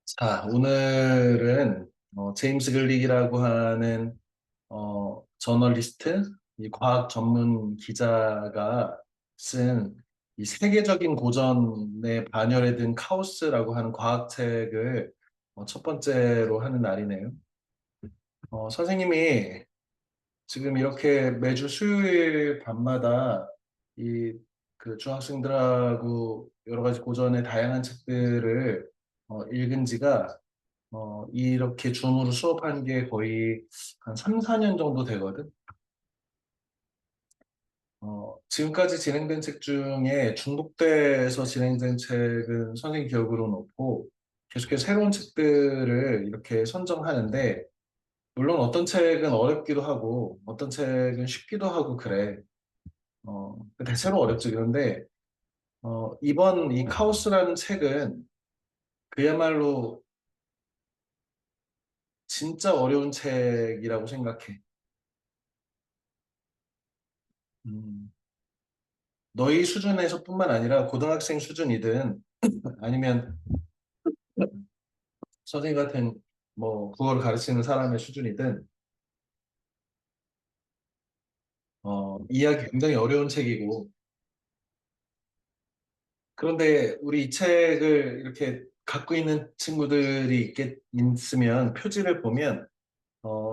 자, 오늘은 제임스 글릭이라고 하는 저널리스트, 이 과학 전문 기자가 쓴 이 세계적인 고전에 반열에 든 카오스라고 하는 과학책을 첫 번째로 하는 날이네요. 선생님이 지금 이렇게 매주 수요일 밤마다 이 그 중학생들하고 여러 가지 고전의 다양한 책들을 읽은 지가 이렇게 줌으로 수업한 게 거의 한 3, 4년 정도 되거든. 지금까지 진행된 책 중에 중복돼서 진행된 책은 선생님 기억으로는 없고, 계속해서 새로운 책들을 이렇게 선정하는데, 물론 어떤 책은 어렵기도 하고, 어떤 책은 쉽기도 하고, 그래. 대체로 어렵지. 그런데, 이번 이 카오스라는 책은 그야말로 진짜 어려운 책이라고 생각해. 음, 너희 수준에서뿐만 아니라 고등학생 수준이든 아니면 선생님 같은 뭐 국어를 가르치는 사람의 수준이든 이해하기 굉장히 어려운 책이고 그런데 우리 이 책을 이렇게 갖고 있는 친구들이 있으면 표지를 보면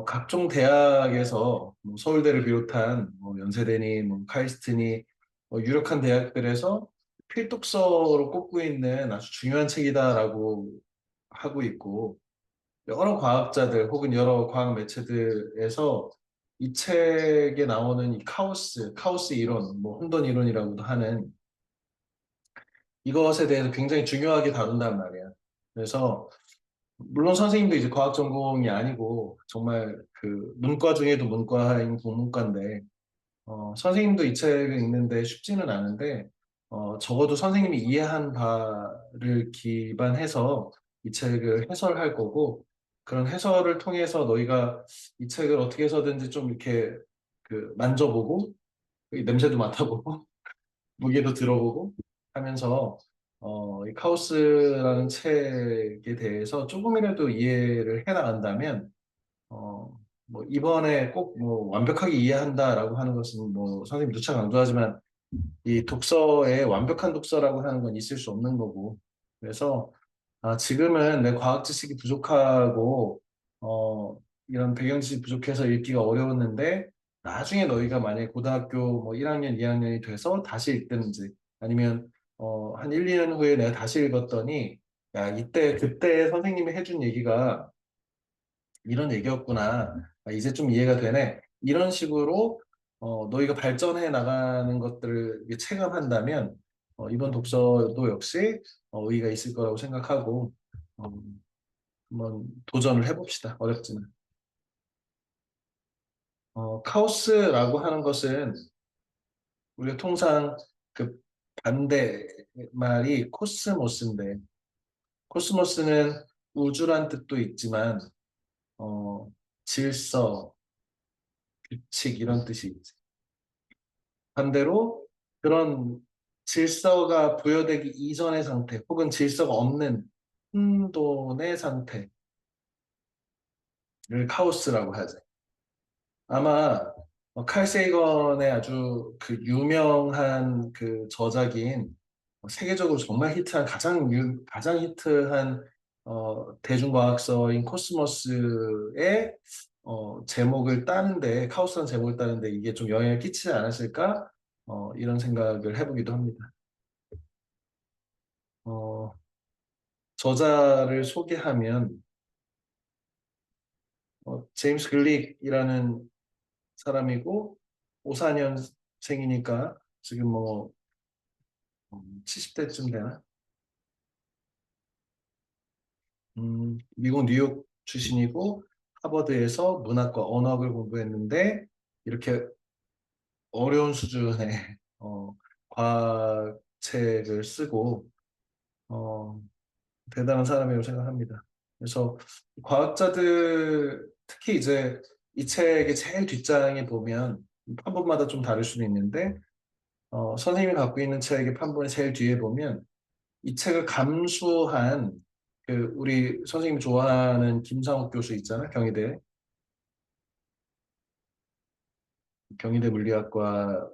각종 대학에서 뭐 서울대를 비롯한 뭐 연세대니 뭐 카이스트니 유력한 대학들에서 필독서로 꼽고 있는 아주 중요한 책이다라고 하고 있고 여러 과학자들 혹은 여러 과학 매체들에서 이 책에 나오는 이 카오스 이론, 뭐 혼돈 이론이라고도 하는 이것에 대해서 굉장히 중요하게 다룬단 말이야. 그래서 물론 선생님도 이제 과학 전공이 아니고 정말 그 문과 중에도 문과인 국문과인데 선생님도 이 책을 읽는데 쉽지는 않은데 적어도 선생님이 이해한 바를 기반해서 이 책을 해설할 거고 그런 해설을 통해서 너희가 이 책을 어떻게 해서든지 좀 이렇게 그 만져보고 이 냄새도 맡아보고 무게도 들어보고 하면서 이 카오스라는 책에 대해서 조금이라도 이해를 해 나간다면 뭐 이번에 꼭 뭐 완벽하게 이해한다라고 하는 것은 뭐 선생님 누차 강조하지만 이 독서에 완벽한 독서라고 하는 건 있을 수 없는 거고 그래서 지금은 내 과학 지식이 부족하고 이런 배경 지식이 부족해서 읽기가 어려웠는데 나중에 너희가 만약에 고등학교 뭐 1학년, 2학년이 돼서 다시 읽든지 아니면 한 1, 2년 후에 내가 다시 읽었더니 야 이때 그때 선생님이 해준 얘기가 이런 얘기였구나. 이제 좀 이해가 되네. 이런 식으로 너희가 발전해 나가는 것들을 이렇게 체감한다면 이번 독서도 역시 의의가 있을 거라고 생각하고 어, 한번 도전을 해봅시다. 어렵지만. 카오스라고 하는 것은 우리가 통상 그 반대 말이 코스모스인데 코스모스는 우주란 뜻도 있지만 어, 질서, 규칙 이런 뜻이 있지. 반대로 그런 질서가 부여되기 이전의 상태 혹은 질서가 없는 혼돈의 상태를 카오스라고 하죠. 아마 칼 세이건의 아주 그 유명한 그 저작인 세계적으로 정말 히트한 가장 히트한 대중과학서인 코스모스의 제목을 따는데 카오스라는 제목을 따는데 이게 좀 영향을 끼치지 않았을까 이런 생각을 해보기도 합니다. 어, 저자를 소개하면 제임스 글릭이라는 사람이고 54년생이니까 지금 뭐 70대쯤 되나? 미국 뉴욕 출신이고 하버드에서 문학과 언어학을 공부했는데 이렇게 어려운 수준의 과학책을 쓰고 어, 대단한 사람이라고 생각합니다. 그래서 과학자들 특히 이제 이 책의 제일 뒷장에 보면 한 번마다 좀 다를 수는 있는데 선생님이 갖고 있는 책의 판본의 제일 뒤에 보면 이 책을 감수한 그 우리 선생님이 좋아하는 김상욱 교수 있잖아, 경희대 물리학과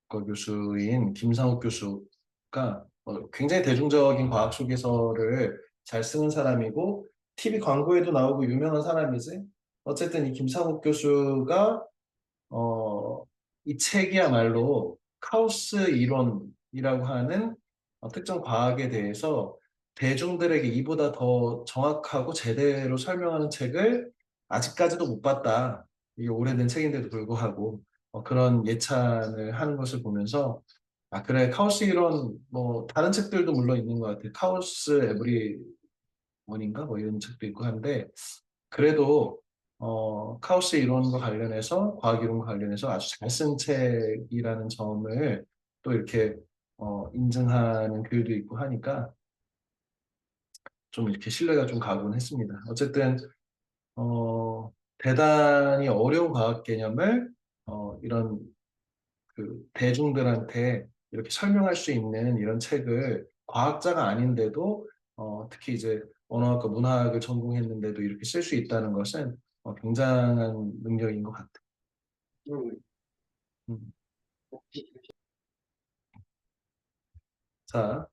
교수인 김상욱 교수가 굉장히 대중적인 과학 소개서를 잘 쓰는 사람이고 TV 광고에도 나오고 유명한 사람이지. 어쨌든 이 김상욱 교수가 어, 이 책이야말로 카오스 이론이라고 하는 특정 과학에 대해서 대중들에게 이보다 더 정확하고 제대로 설명하는 책을 아직까지도 못 봤다. 이게 오래된 책인데도 불구하고 그런 예찬을 하는 것을 보면서 아 그래 카오스 이론 뭐 다른 책들도 물론 있는 것 같아. 카오스 에브리 원인가 뭐 이런 책도 있고 한데 그래도 카오스 이론과 관련해서 과학 이론과 관련해서 아주 잘 쓴 책이라는 점을 또 이렇게 인증하는 글도 있고 하니까 좀 이렇게 신뢰가 좀 가곤 했습니다. 어쨌든 대단히 어려운 과학 개념을 이런 그 대중들한테 이렇게 설명할 수 있는 이런 책을 과학자가 아닌데도 특히 이제 언어학과 문화학을 전공했는데도 이렇게 쓸 수 있다는 것은 굉장한 능력인 것 같아요. 음. 자,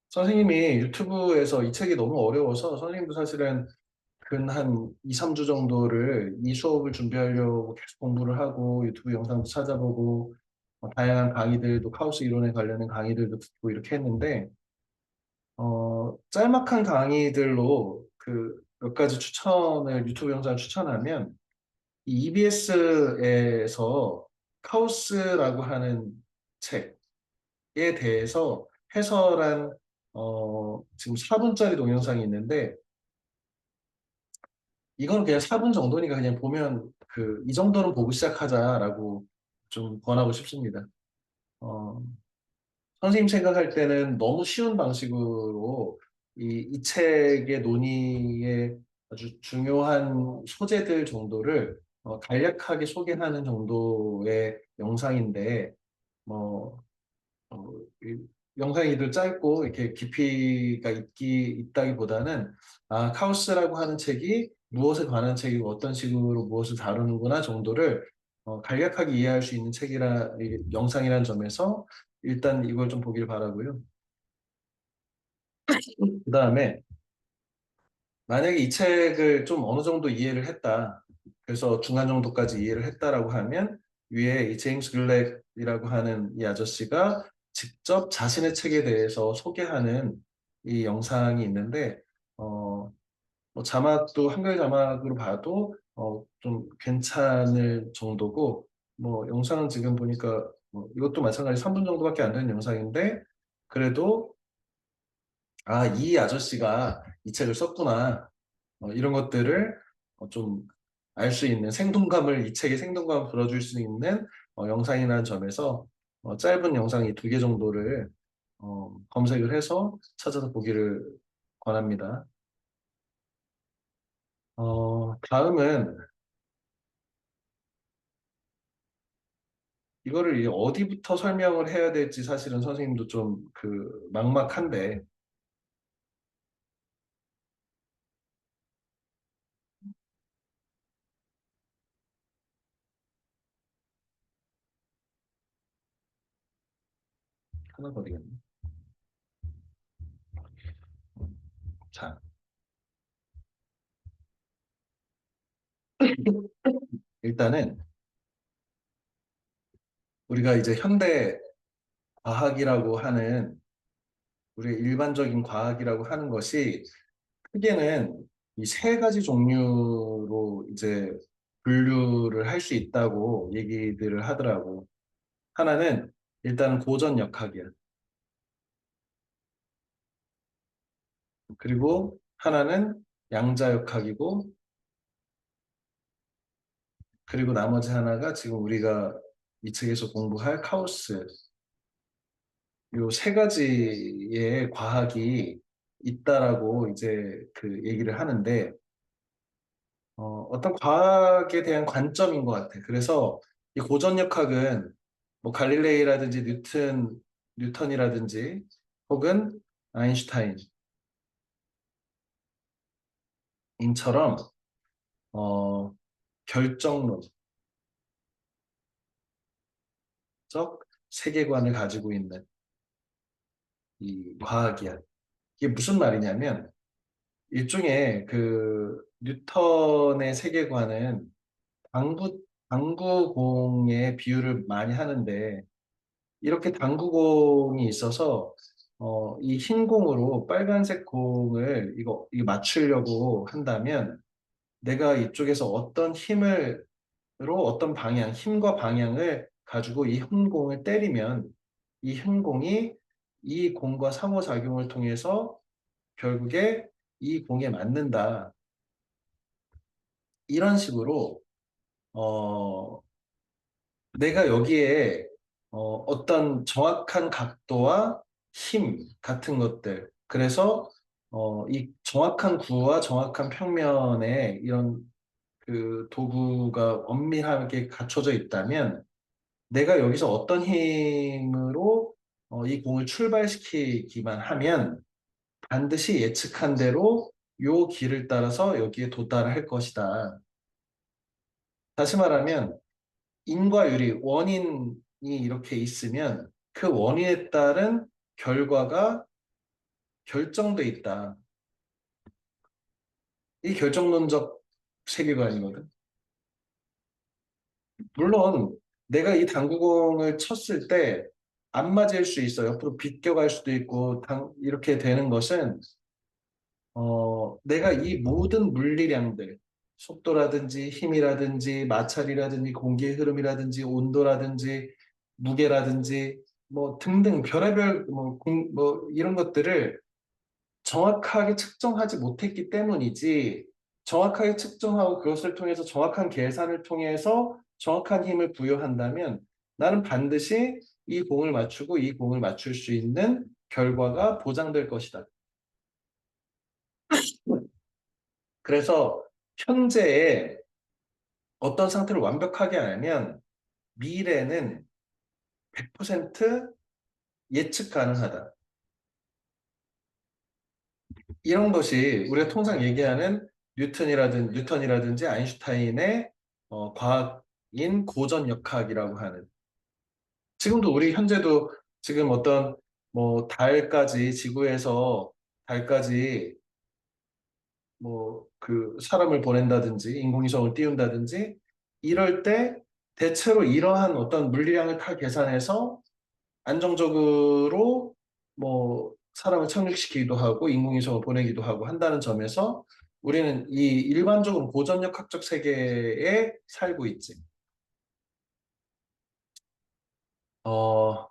선생님이 유튜브에서 이 책이 너무 어려워서 선생님도 사실은 근 한 2, 3주 정도를 이 수업을 준비하려고 계속 공부를 하고 유튜브 영상도 찾아보고 다양한 강의들도 카오스 이론에 관련된 강의들도 듣고 이렇게 했는데 짤막한 강의들로 그 몇 가지 추천을 유튜브 영상을 추천하면 이 EBS에서 카오스라고 하는 책에 대해서 해설한 지금 4분짜리 동영상이 있는데 이건 그냥 4분 정도니까 그냥 보면 그 이 정도는 보고 시작하자라고 좀 권하고 싶습니다. 어, 선생님 생각할 때는 너무 쉬운 방식으로 이 책의 논의의 아주 중요한 소재들 정도를 간략하게 소개하는 정도의 영상인데 뭐 이 영상이 늘 짧고 이렇게 깊이가 있다기보다는 아 카오스라고 하는 책이 무엇에 관한 책이고 어떤 식으로 무엇을 다루는구나 정도를 간략하게 이해할 수 있는 영상이라는 점에서 일단 이걸 좀 보길 바라고요. 그 다음에 만약에 이 책을 좀 어느 정도 이해를 했다. 그래서 중간 정도까지 이해를 했다라고 하면 위에 이 제임스 글렉이라고 하는 이 아저씨가 직접 자신의 책에 대해서 소개하는 이 영상이 있는데 뭐 자막도 한글 자막으로 봐도 좀 괜찮을 정도고 뭐 영상은 지금 보니까 뭐 이것도 마찬가지 3분 정도밖에 안 되는 영상인데 그래도 아, 이 아저씨가 이 책을 썼구나. 이런 것들을 좀 알 수 있는 생동감을 이 책에 생동감을 불어줄 수 있는 영상이라는 점에서 짧은 영상 이 2개 정도를 검색을 해서 찾아서 보기를 권합니다. 다음은 이거를 이제 어디부터 설명을 해야 될지 사실은 선생님도 좀 그 막막한데 하나 버리겠네. 자, 일단은 우리가 이제 현대 과학이라고 하는 우리 일반적인 과학이라고 하는 것이 크게는 이 3가지 종류로 이제 분류를 할 수 있다고 얘기들을 하더라고. 하나는 일단 고전 역학이야. 그리고 하나는 양자 역학이고, 그리고 나머지 하나가 지금 우리가 이 책에서 공부할 카오스. 요 3가지의 과학이 있다라고 이제 그 얘기를 하는데, 어떤 과학에 대한 관점인 것 같아. 그래서 이 고전역학은 뭐 갈릴레이라든지 뉴턴이라든지 혹은 아인슈타인인처럼 어, 결정론적 세계관을 가지고 있는 이 과학이야. 이게 무슨 말이냐면 일종의 그 뉴턴의 세계관은 당구, 당구공의 비유를 많이 하는데 이렇게 당구공이 있어서 이 흰 공으로 빨간색 공을 이거 맞추려고 한다면 내가 이쪽에서 어떤 힘으로 어떤 방향, 힘과 방향을 가지고 이 흰 공을 때리면 이 흰 공이 이 공과 상호작용을 통해서 결국에 이 공에 맞는다. 이런 식으로 어, 내가 여기에 어떤 정확한 각도와 힘 같은 것들, 그래서 이 정확한 구와 정확한 평면에 이런 그 도구가 엄밀하게 갖춰져 있다면 내가 여기서 어떤 힘으로 이 공을 출발시키기만 하면 반드시 예측한 대로 요 길을 따라서 여기에 도달할 것이다. 다시 말하면 인과 유리, 원인이 이렇게 있으면 그 원인에 따른 결과가 결정돼 있다. 이 결정론적 세계관이거든. 물론 내가 이 당구공을 쳤을 때 안 맞을 수 있어. 옆으로 비껴갈 수도 있고 이렇게 되는 것은 내가 이 모든 물리량들, 속도라든지 힘이라든지 마찰이라든지 공기의 흐름이라든지 온도라든지 무게라든지 뭐 등등 별의별 뭐 이런 것들을 정확하게 측정하지 못했기 때문이지 정확하게 측정하고 그것을 통해서 정확한 계산을 통해서 정확한 힘을 부여한다면 나는 반드시 이 공을 맞추고 이 공을 맞출 수 있는 결과가 보장될 것이다. 그래서 현재의 어떤 상태를 완벽하게 알면 미래는 100% 예측 가능하다. 이런 것이 우리가 통상 얘기하는 뉴턴이라든지 아인슈타인의 과학인 고전 역학이라고 하는. 지금도 우리 현재도 지금 어떤 뭐 달까지 지구에서 달까지 뭐 그 사람을 보낸다든지 인공위성을 띄운다든지 이럴 때 대체로 이러한 어떤 물리량을 다 계산해서 안정적으로 뭐 사람을 착륙시키기도 하고 인공위성을 보내기도 하고 한다는 점에서 우리는 이 일반적으로 고전역학적 세계에 살고 있지. 어,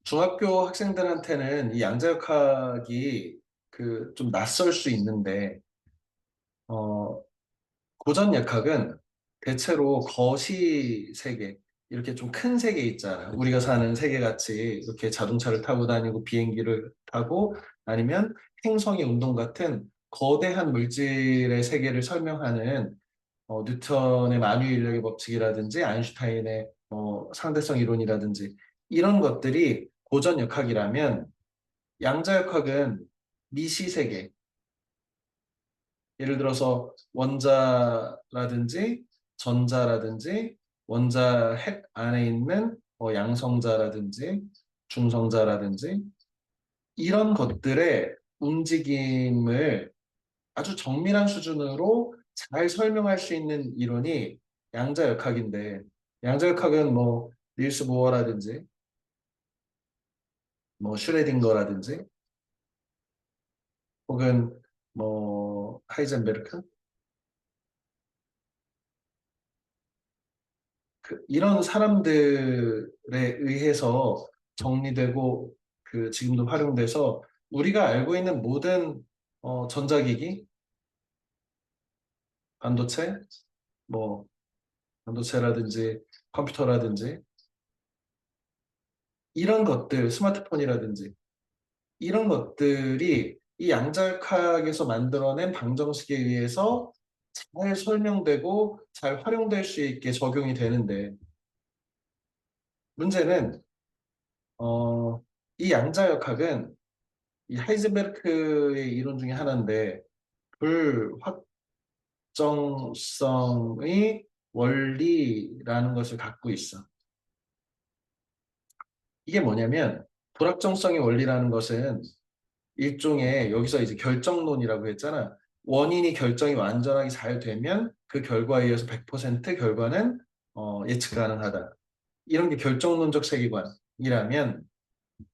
중학교 학생들한테는 이 양자역학이 그 좀 낯설 수 있는데 어, 고전 역학은 대체로 거시 세계, 이렇게 좀 큰 세계 있잖아. 우리가 사는 세계 같이 이렇게 자동차를 타고 다니고 비행기를 타고 아니면 행성의 운동 같은 거대한 물질의 세계를 설명하는 뉴턴의 만유 인력의 법칙이라든지 아인슈타인의 상대성 이론이라든지 이런 것들이 고전 역학이라면 양자 역학은 미시 세계, 예를 들어서 원자라든지 전자라든지 원자 핵 안에 있는 양성자라든지 중성자라든지 이런 것들의 움직임을 아주 정밀한 수준으로 잘 설명할 수 있는 이론이 양자역학인데 양자역학은 뭐 닐스 보어라든지 뭐 슈레딩거라든지 혹은 뭐 하이젠베르크 이런 사람들에 의해서 정리되고 그 지금도 활용돼서 우리가 알고 있는 모든 전자기기, 반도체, 뭐 반도체라든지 컴퓨터라든지 이런 것들, 스마트폰이라든지 이런 것들이 이 양자역학에서 만들어낸 방정식에 의해서 잘 설명되고 잘 활용될 수 있게 적용이 되는데 문제는 이 양자역학은 이 하이젠베르크의 이론 중에 하나인데 불확정성의 원리라는 것을 갖고 있어. 이게 뭐냐면 불확정성의 원리라는 것은 일종의 여기서 이제 결정론이라고 했잖아. 원인이 결정이 완전하게 잘 되면 그 결과에 의해서 100% 결과는 예측 가능하다. 이런 게 결정론적 세계관이라면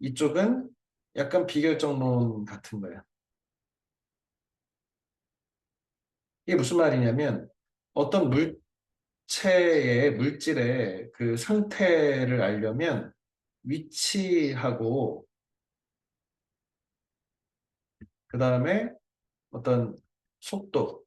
이쪽은 약간 비결정론 같은 거야. 이게 무슨 말이냐면 어떤 물체의 물질의 그 상태를 알려면 위치하고 그 다음에 어떤 속도,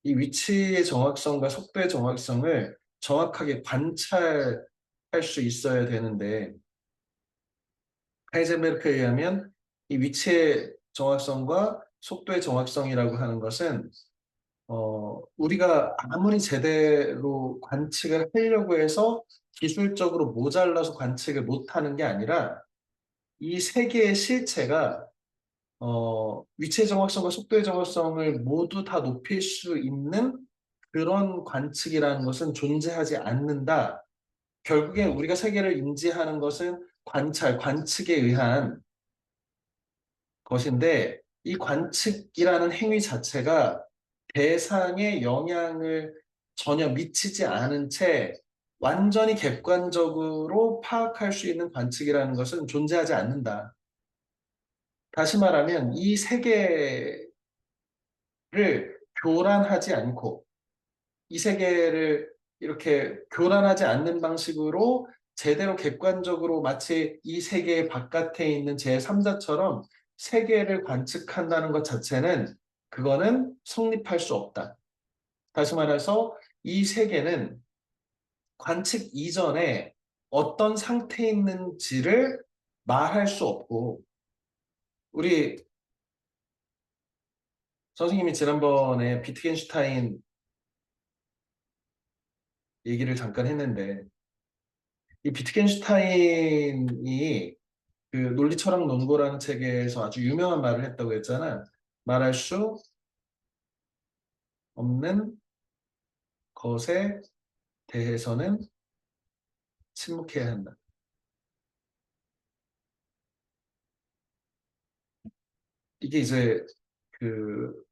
이 위치의 정확성과 속도의 정확성을 정확하게 관찰할 수 있어야 되는데 하이젠베르크에 의하면 이 위치의 정확성과 속도의 정확성이라고 하는 것은 우리가 아무리 제대로 관측을 하려고 해서 기술적으로 모자라서 관측을 못하는 게 아니라 이 세 개의 실체가 위치의 정확성과 속도의 정확성을 모두 다 높일 수 있는 그런 관측이라는 것은 존재하지 않는다. 결국에 우리가 세계를 인지하는 것은 관찰, 관측에 의한 것인데 이 관측이라는 행위 자체가 대상에 영향을 전혀 미치지 않은 채 완전히 객관적으로 파악할 수 있는 관측이라는 것은 존재하지 않는다. 다시 말하면 이 세계를 교란하지 않고 이 세계를 이렇게 교란하지 않는 방식으로 제대로 객관적으로 마치 이 세계 바깥에 있는 제3자처럼 세계를 관측한다는 것 자체는 그거는 성립할 수 없다. 다시 말해서 이 세계는 관측 이전에 어떤 상태에 있는지를 말할 수 없고 우리 선생님이 지난번에 비트겐슈타인 얘기를 잠깐 했는데 이 비트겐슈타인이 그 논리 철학 논고라는 책에서 아주 유명한 말을 했다고 했잖아. 말할 수 없는 것에 대해서는 침묵해야 한다. 이게 이제 그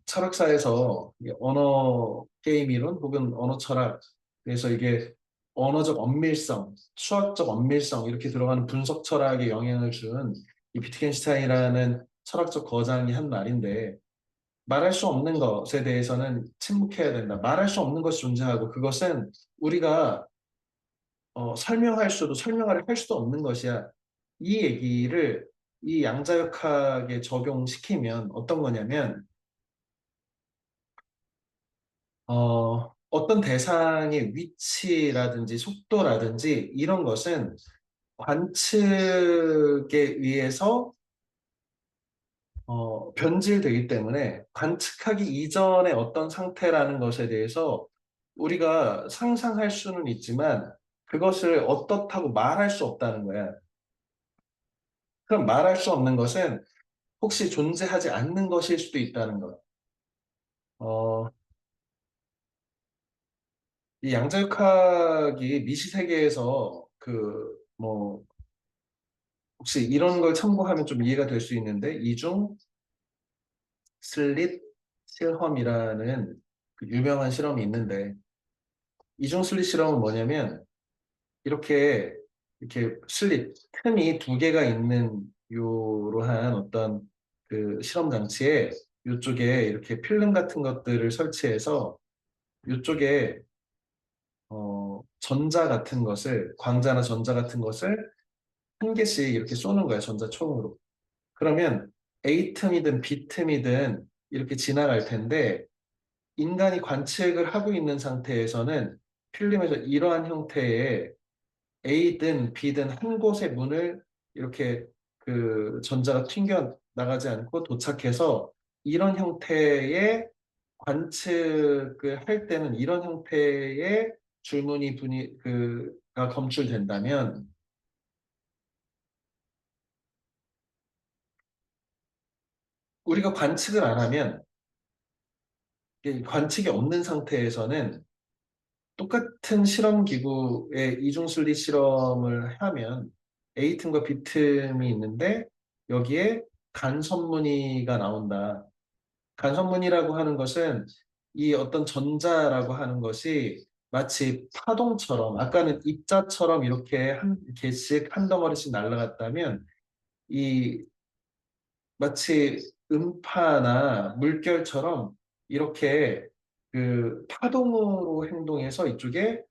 철학사에서 언어 게임 이론 혹은 언어 철학 그래서 이게 언어적 엄밀성, 수학적 엄밀성 이렇게 들어가는 분석 철학에 영향을 준 이 비트겐슈타인이라는 철학적 거장이 한 말인데 말할 수 없는 것에 대해서는 침묵해야 된다. 말할 수 없는 것이 존재하고 그것은 우리가 설명할 수도 설명을 할 수도 없는 것이야. 이 얘기를 이 양자역학에 적용시키면 어떤 거냐면 어떤 대상의 위치라든지 속도라든지 이런 것은 관측에 의해서 변질되기 때문에 관측하기 이전의 어떤 상태라는 것에 대해서 우리가 상상할 수는 있지만 그것을 어떻다고 말할 수 없다는 거야. 그럼 말할 수 없는 것은 혹시 존재하지 않는 것일 수도 있다는 것. 어, 이 양자역학이 미시세계에서 그 뭐 혹시 이런 걸 참고하면 좀 이해가 될 수 있는데 이중 슬릿 실험이라는 그 유명한 실험이 있는데 이중 슬릿 실험은 뭐냐면 이렇게 이렇게 슬릿 틈이 두 개가 있는 요러한 어떤 그 실험 장치에 이쪽에 이렇게 필름 같은 것들을 설치해서 이쪽에 전자 같은 것을 광자나 전자 같은 것을 한 개씩 이렇게 쏘는 거야 전자총으로. 그러면 A 틈이든 B 틈이든 이렇게 지나갈 텐데 인간이 관측을 하고 있는 상태에서는 필름에서 이러한 형태의 A든 B든 한 곳의 문을 이렇게 그 전자가 튕겨 나가지 않고 도착해서 이런 형태의 관측을 할 때는 이런 형태의 줄무늬 그가 검출된다면 우리가 관측을 안 하면 이 관측이 없는 상태에서는 똑같은 실험 기구의 이중순리 실험을 하면 A틈과 B틈이 있는데 여기에 간선무늬가 나온다. 간선무늬라고 하는 것은 이 어떤 전자라고 하는 것이 마치 파동처럼 아까는 입자처럼 이렇게 한 개씩 한 덩어리씩 날아갔다면 이 마치 음파나 물결처럼 이렇게 그 파동으로 행동해서 이쪽에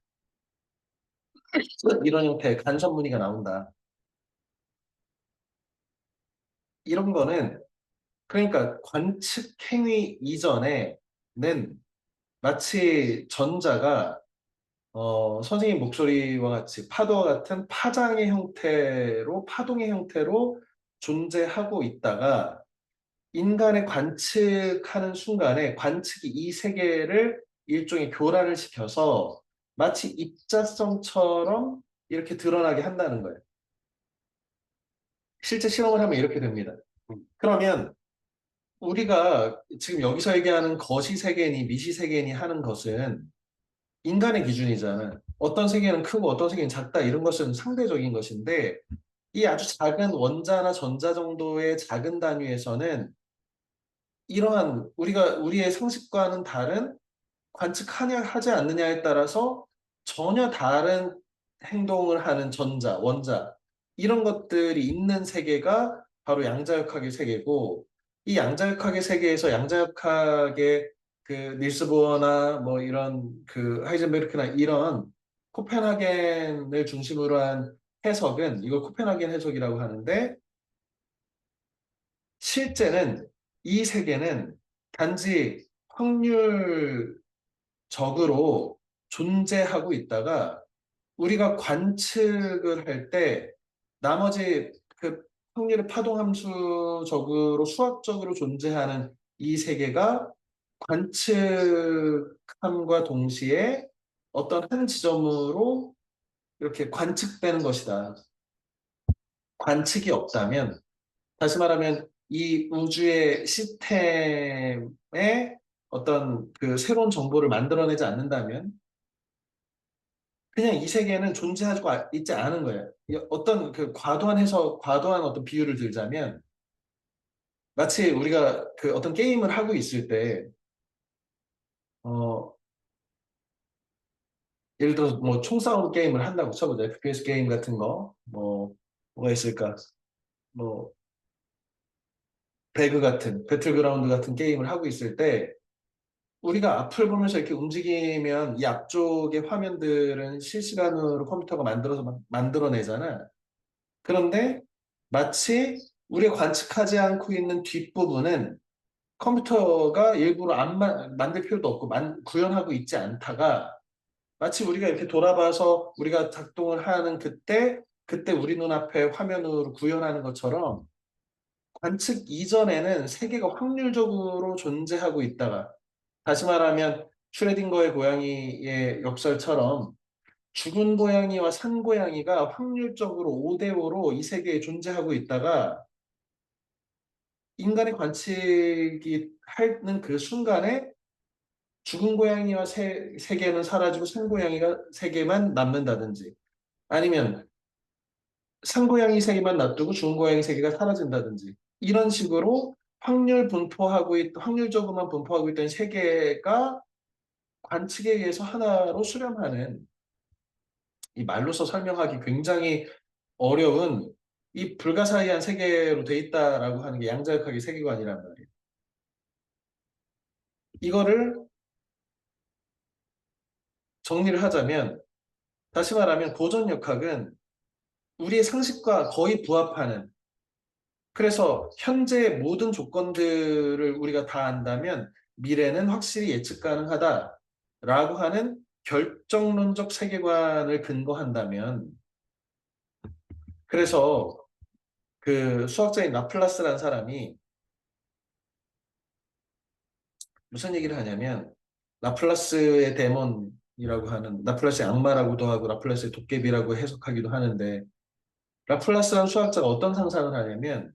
이런 형태의 간접 무늬가 나온다. 이런 거는 그러니까 관측 행위 이전에는 마치 전자가 선생님 목소리와 같이 파도와 같은 파장의 형태로 파동의 형태로 존재하고 있다가 인간의 관측하는 순간에 관측이 이 세계를 일종의 교란을 시켜서 마치 입자성처럼 이렇게 드러나게 한다는 거예요. 실제 실험을 하면 이렇게 됩니다. 그러면 우리가 지금 여기서 얘기하는 거시세계니 미시세계니 하는 것은 인간의 기준이잖아. 어떤 세계는 크고 어떤 세계는 작다 이런 것은 상대적인 것인데 이 아주 작은 원자나 전자 정도의 작은 단위에서는 이러한 우리가 우리의 상식과는 다른 관측하냐 하지 않느냐에 따라서 전혀 다른 행동을 하는 전자, 원자 이런 것들이 있는 세계가 바로 양자역학의 세계고 이 양자역학의 세계에서 양자역학의 그 닐스 보어나 뭐 이런 그 하이젠베르크나 이런 코펜하겐을 중심으로 한 해석은 이걸 코펜하겐 해석이라고 하는데 실제는 이 세계는 단지 확률적으로 존재하고 있다가 우리가 관측을 할 때 나머지 그 확률의 파동함수적으로 수학적으로 존재하는 이 세계가 관측함과 동시에 어떤 한 지점으로 이렇게 관측되는 것이다. 관측이 없다면 다시 말하면 이 우주의 시스템에 어떤 그 새로운 정보를 만들어내지 않는다면 그냥 이 세계는 존재하고 있지 않은 거예요. 어떤 그 과도한 해석, 과도한 어떤 비유를 들자면 마치 우리가 그 어떤 게임을 하고 있을 때 어, 예를 들어서 뭐 총싸움 게임을 한다고 쳐보자. FPS 게임 같은 거, 뭐가 있을까? 뭐 배그 같은, 배틀그라운드 같은 게임을 하고 있을 때 우리가 앞을 보면서 이렇게 움직이면 이 앞쪽의 화면들은 실시간으로 컴퓨터가 만들어내잖아. 그런데 마치 우리가 관측하지 않고 있는 뒷부분은 컴퓨터가 일부러 만들 필요도 없고 구현하고 있지 않다가 마치 우리가 이렇게 돌아봐서 우리가 작동을 하는 그때 우리 눈앞에 화면으로 구현하는 것처럼 관측 이전에는 세계가 확률적으로 존재하고 있다가 다시 말하면 슈레딩거의 고양이의 역설처럼 죽은 고양이와 산 고양이가 확률적으로 5대5로 이 세계에 존재하고 있다가 인간의 관측이 하는 그 순간에 죽은 고양이와 세계는 사라지고 산 고양이가 세계만 남는다든지 아니면 산 고양이 세계만 놔두고 죽은 고양이 세계가 사라진다든지 이런 식으로 확률적으로만 분포하고 있던 세계가 관측에 의해서 하나로 수렴하는 이 말로서 설명하기 굉장히 어려운 이 불가사의한 세계로 돼 있다라고 하는 게 양자역학의 세계관이란 말이에요. 이거를 정리를 하자면 다시 말하면 고전역학은 우리의 상식과 거의 부합하는 그래서 현재의 모든 조건들을 우리가 다 안다면 미래는 확실히 예측 가능하다라고 하는 결정론적 세계관을 근거한다면 그래서 그 수학자인 라플라스라는 사람이 무슨 얘기를 하냐면 라플라스의 데몬이라고 하는 라플라스의 악마라고도 하고 라플라스의 도깨비라고 해석하기도 하는데 라플라스라는 수학자가 어떤 상상을 하냐면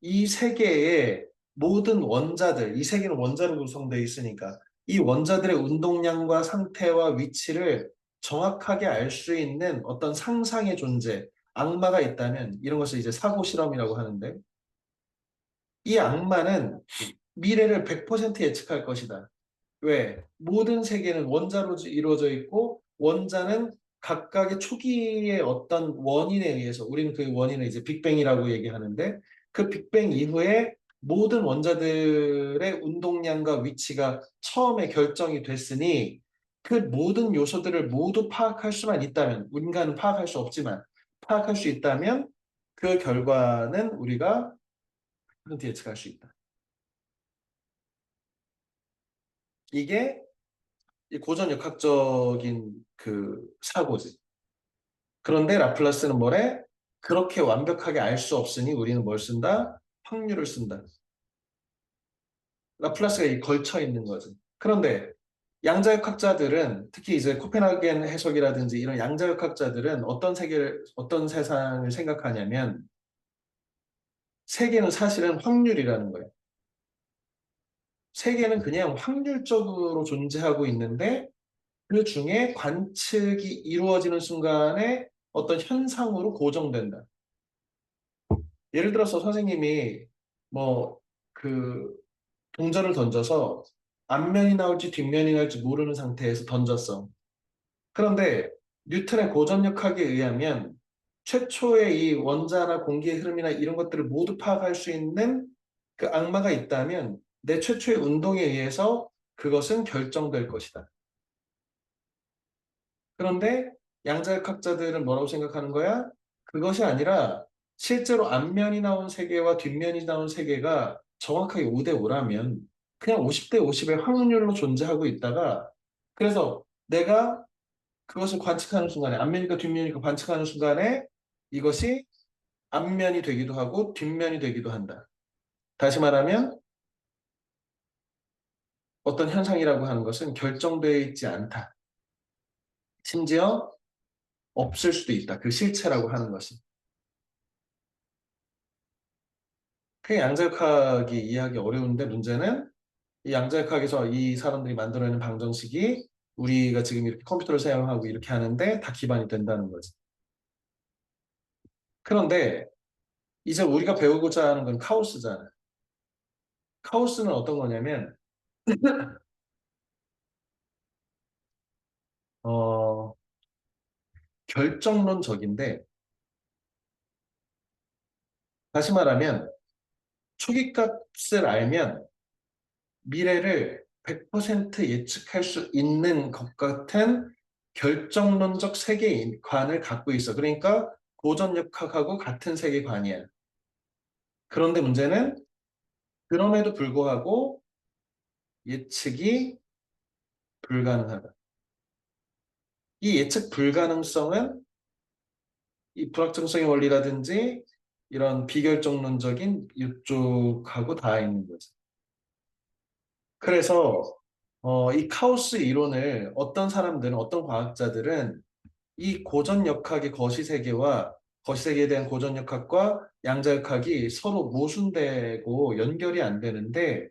이 세계의 모든 원자들, 이 세계는 원자로 구성되어 있으니까 이 원자들의 운동량과 상태와 위치를 정확하게 알 수 있는 어떤 상상의 존재, 악마가 있다면 이런 것을 이제 사고 실험이라고 하는데 이 악마는 미래를 100% 예측할 것이다. 왜? 모든 세계는 원자로 이루어져 있고 원자는 각각의 초기의 어떤 원인에 의해서 우리는 그 원인을 이제 빅뱅이라고 얘기하는데 그 빅뱅 이후에 모든 원자들의 운동량과 위치가 처음에 결정이 됐으니 그 모든 요소들을 모두 파악할 수만 있다면 인간은 파악할 수 없지만 파악할 수 있다면 그 결과는 우리가 100% 예측할 수 있다. 이게 이 고전역학적인 그 사고지. 그런데 라플라스는 뭐래? 그렇게 완벽하게 알 수 없으니 우리는 뭘 쓴다? 확률을 쓴다. 라플라스가 이 걸쳐 있는 거지. 그런데 양자역학자들은 특히 이제 코펜하겐 해석이라든지 이런 양자역학자들은 어떤 세계를 어떤 세상을 생각하냐면 세계는 사실은 확률이라는 거예요. 세계는 그냥 확률적으로 존재하고 있는데 그 중에 관측이 이루어지는 순간에 어떤 현상으로 고정된다. 예를 들어서 선생님이 뭐 그 동전을 던져서 앞면이 나올지 뒷면이 나올지 모르는 상태에서 던졌어. 그런데 뉴턴의 고전력학에 의하면 최초의 이 원자나 공기의 흐름이나 이런 것들을 모두 파악할 수 있는 그 악마가 있다면 내 최초의 운동에 의해서 그것은 결정될 것이다. 그런데 양자역학자들은 뭐라고 생각하는 거야? 그것이 아니라 실제로 앞면이 나온 세계와 뒷면이 나온 세계가 정확하게 5대 5라면 그냥 50대 50의 확률로 존재하고 있다가 그래서 내가 그것을 관측하는 순간에 앞면이니까 뒷면이니까 관측하는 순간에 이것이 앞면이 되기도 하고 뒷면이 되기도 한다. 다시 말하면 어떤 현상이라고 하는 것은 결정되어 있지 않다. 심지어 없을 수도 있다. 그 실체라고 하는 것이. 그 양자역학이 이해하기 어려운데 문제는 이 양자역학에서 이 사람들이 만들어내는 방정식이 우리가 지금 이렇게 컴퓨터를 사용하고 이렇게 하는데 다 기반이 된다는 거지. 그런데 이제 우리가 배우고자 하는 건 카오스잖아. 카오스는 어떤 거냐면 어, 결정론적인데 다시 말하면 초기값을 알면 미래를 100% 예측할 수 있는 것 같은 결정론적 세계관을 갖고 있어. 그러니까 고전역학하고 같은 세계관이야. 그런데 문제는 그럼에도 불구하고 예측이 불가능하다. 이 예측 불가능성은 이 불확정성의 원리라든지 이런 비결정론적인 이쪽하고 다 있는 거죠. 그래서 이 카오스 이론을 어떤 사람들은 어떤 과학자들은 이 고전역학의 거시세계와 거시세계에 대한 고전역학과 양자역학이 서로 모순되고 연결이 안 되는데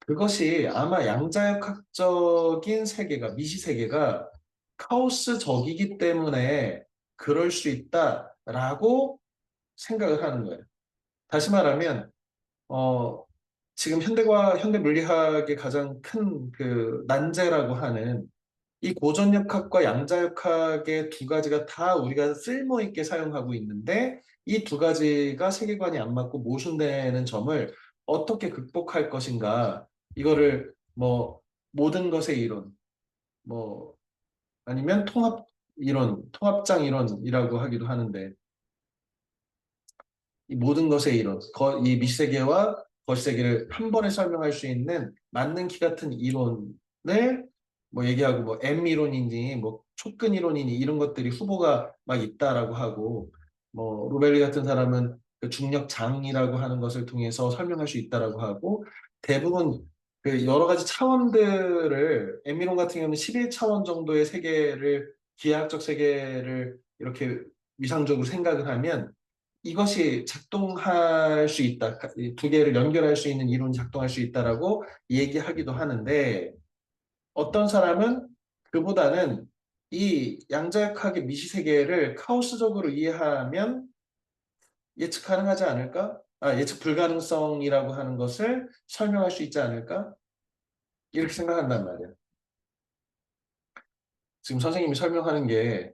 그것이 아마 양자역학적인 세계가 미시세계가 카오스적이기 때문에 그럴 수 있다라고 생각을 하는 거예요. 다시 말하면 어, 지금 현대 물리학의 가장 큰 그 난제라고 하는 이 고전역학과 양자역학의 두 가지가 다 우리가 쓸모 있게 사용하고 있는데 이 두 가지가 세계관이 안 맞고 모순되는 점을 어떻게 극복할 것인가? 이거를 뭐 모든 것의 이론, 뭐 아니면 통합 이론, 통합장 이론이라고 하기도 하는데 이 모든 것의 이론, 이 미세계와 거시세계를 한 번에 설명할 수 있는 맞는 키 같은 이론을 뭐 얘기하고 뭐 M 이론이니 뭐 촉근 이론이니 이런 것들이 후보가 막 있다라고 하고 뭐 로벨리 같은 사람은 그 중력장이라고 하는 것을 통해서 설명할 수 있다라고 하고 대부분 그 여러 가지 차원들을 에미론 같은 경우는 11차원 정도의 세계를 기하학적 세계를 이렇게 위상적으로 생각을 하면 이것이 작동할 수 있다. 이두 개를 연결할 수 있는 이론이 작동할 수 있다라고 얘기하기도 하는데 어떤 사람은 그보다는 이 양자역학의 미시세계를 카오스적으로 이해하면 예측 가능하지 않을까? 예측 불가능성이라고 하는 것을 설명할 수 있지 않을까? 이렇게 생각한단 말이야. 지금 선생님이 설명하는 게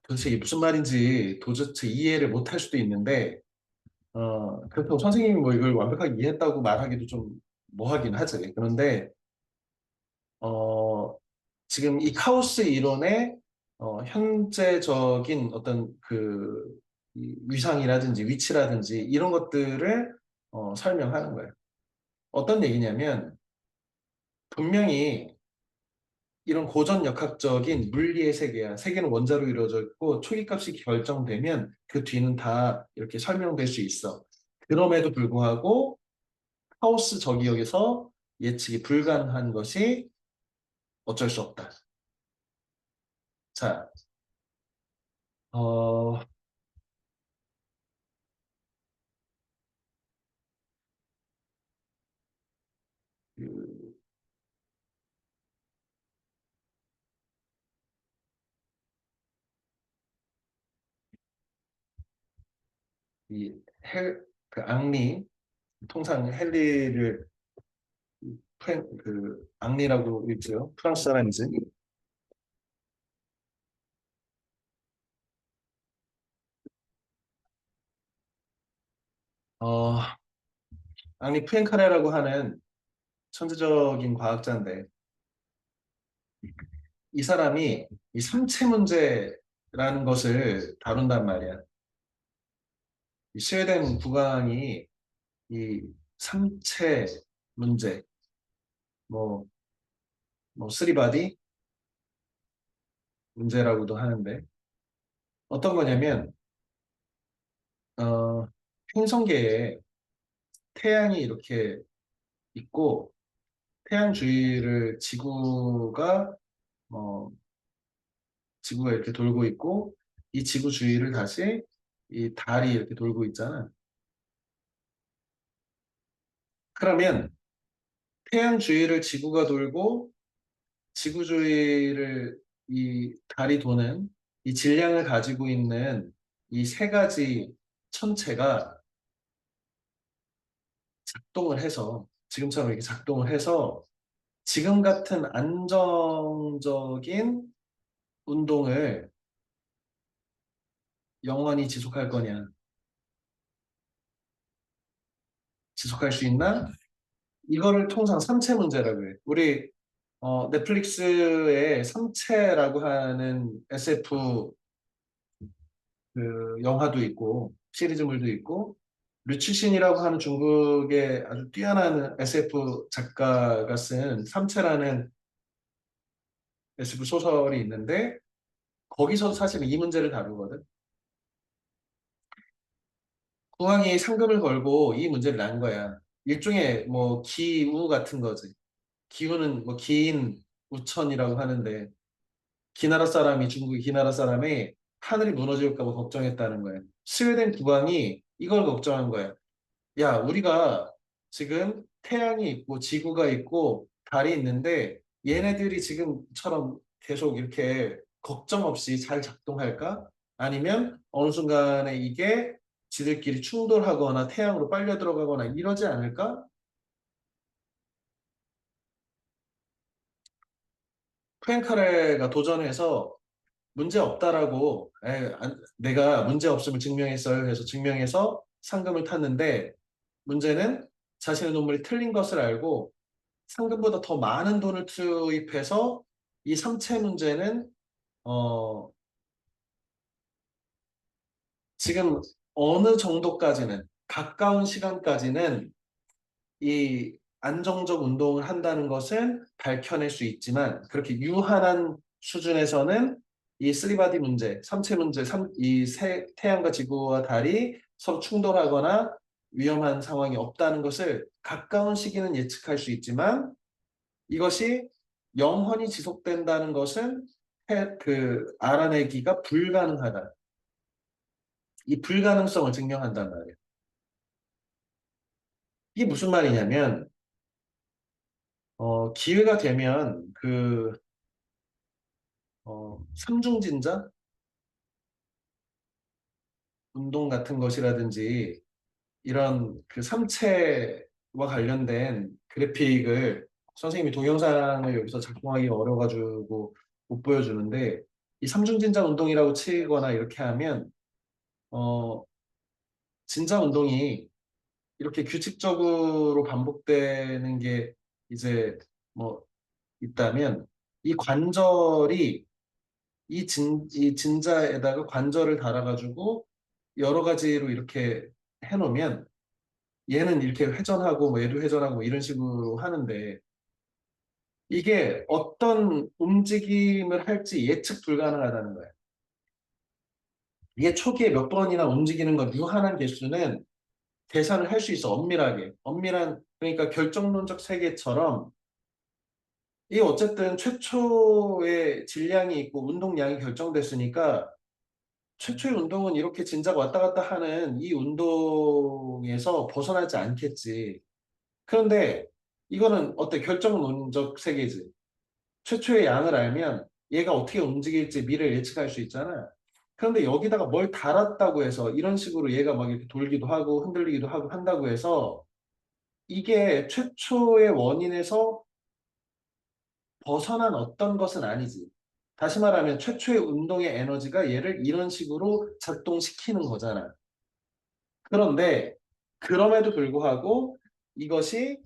도대체 이게 무슨 말인지 도대체 이해를 못할 수도 있는데, 그렇다고 선생님이 뭐 이걸 완벽하게 이해했다고 말하기도 좀 뭐하긴 하지. 그런데, 어, 지금 이 카오스 이론의 현재적인 어떤 이 위상이라든지 위치라든지 이런 것들을 설명하는 거예요. 어떤 얘기냐면 분명히 이런 고전 역학적인 물리의 세계야. 세계는 원자로 이루어져 있고 초기값이 결정되면 그 뒤는 다 이렇게 설명될 수 있어. 그럼에도 불구하고 하우스 저기역에서 예측이 불가능한 것이 어쩔 수 없다. 자, 어, 그, 이 그 앙리, 통상 헨리를 그 앙리라고 읽죠. 프랑스 사람이지. 어, 앙리 푸엔카레라고 하는 천재적인 과학자인데 이 사람이 이 삼체 문제라는 것을 다룬단 말이야. 이 스웨덴 국왕이 이 삼체 문제, 뭐, 뭐 쓰리바디 문제라고도 하는데 어떤 거냐면 어, 행성계에 태양이 이렇게 있고 태양 주위를 어, 지구가 이렇게 돌고 있고 이 지구 주위를 다시 이 달이 이렇게 돌고 있잖아. 그러면 태양 주위를 지구가 돌고 지구 주위를 이 달이 도는 이 질량을 가지고 있는 이 세 가지 천체가 작동을 해서 지금처럼 이렇게 작동을 해서 지금 같은 안정적인 운동을 영원히 지속할 거냐? 지속할 수 있나? 이거를 통상 삼체 문제라고 해. 우리 넷플릭스에 삼체라고 하는 SF 그 영화도 있고 시리즈물도 있고 류치신이라고 하는 중국의 아주 뛰어난 SF 작가가 쓴 삼체라는 SF 소설이 있는데 거기서 사실 이 문제를 다루거든. 공항이 상금을 걸고 이 문제를 낸 거야. 일종의 뭐 기우 같은 거지. 기우는 뭐 기인 우천이라고 하는데 기나라 사람이 중국의 기나라 사람이 하늘이 무너질까 봐 걱정했다는 거야. 스웨덴 국왕이 이걸 걱정한 거야. 야, 우리가 지금 태양이 있고 지구가 있고 달이 있는데 얘네들이 지금처럼 계속 이렇게 걱정 없이 잘 작동할까? 아니면 어느 순간에 이게 지들끼리 충돌하거나 태양으로 빨려 들어가거나 이러지 않을까? 프랭카레가 도전해서 문제 없다라고 내가 문제 없음을 증명했어요. 해서 증명해서 상금을 탔는데 문제는 자신의 논문이 틀린 것을 알고 상금보다 더 많은 돈을 투입해서 이 삼체 문제는 어, 지금 어느 정도까지는 가까운 시간까지는 이 안정적 운동을 한다는 것은 밝혀낼 수 있지만 그렇게 유한한 수준에서는 이 쓰리바디 문제, 삼체 문제, 태양과 지구와 달이 서로 충돌하거나 위험한 상황이 없다는 것을 가까운 시기는 예측할 수 있지만 이것이 영원히 지속된다는 것은 알아내기가 불가능하다. 이 불가능성을 증명한단 말이에요. 이게 무슨 말이냐면 기회가 되면 삼중진자 운동 같은 것이라든지 이런 그 삼체와 관련된 그래픽을 선생님이 동영상을 여기서 작성하기 어려가지고 못 보여주는데 이 삼중진자 운동이라고 치거나 이렇게 하면 어, 진자 운동이 이렇게 규칙적으로 반복되는 게 이제 뭐 있다면 이 관절이 이 진자에다가 관절을 달아가지고 여러 가지로 이렇게 해놓으면 얘는 이렇게 회전하고 뭐 얘도 회전하고 뭐 이런 식으로 하는데 이게 어떤 움직임을 할지 예측 불가능하다는 거예요. 이게 초기에 몇 번이나 움직이는 것 유한한 개수는 계산을 할 수 있어. 엄밀하게. 엄밀한 그러니까 결정론적 세계처럼 이 어쨌든 최초의 질량이 있고 운동량이 결정됐으니까 최초의 운동은 이렇게 진작 왔다 갔다 하는 이 운동에서 벗어나지 않겠지. 그런데 이거는 어때? 결정론적 세계지. 최초의 양을 알면 얘가 어떻게 움직일지 미래를 예측할 수 있잖아. 그런데 여기다가 뭘 달았다고 해서 이런 식으로 얘가 막 이렇게 돌기도 하고 흔들리기도 하고 한다고 해서 이게 최초의 원인에서 벗어난 어떤 것은 아니지. 다시 말하면 최초의 운동의 에너지가 얘를 이런 식으로 작동시키는 거잖아. 그런데 그럼에도 불구하고 이것이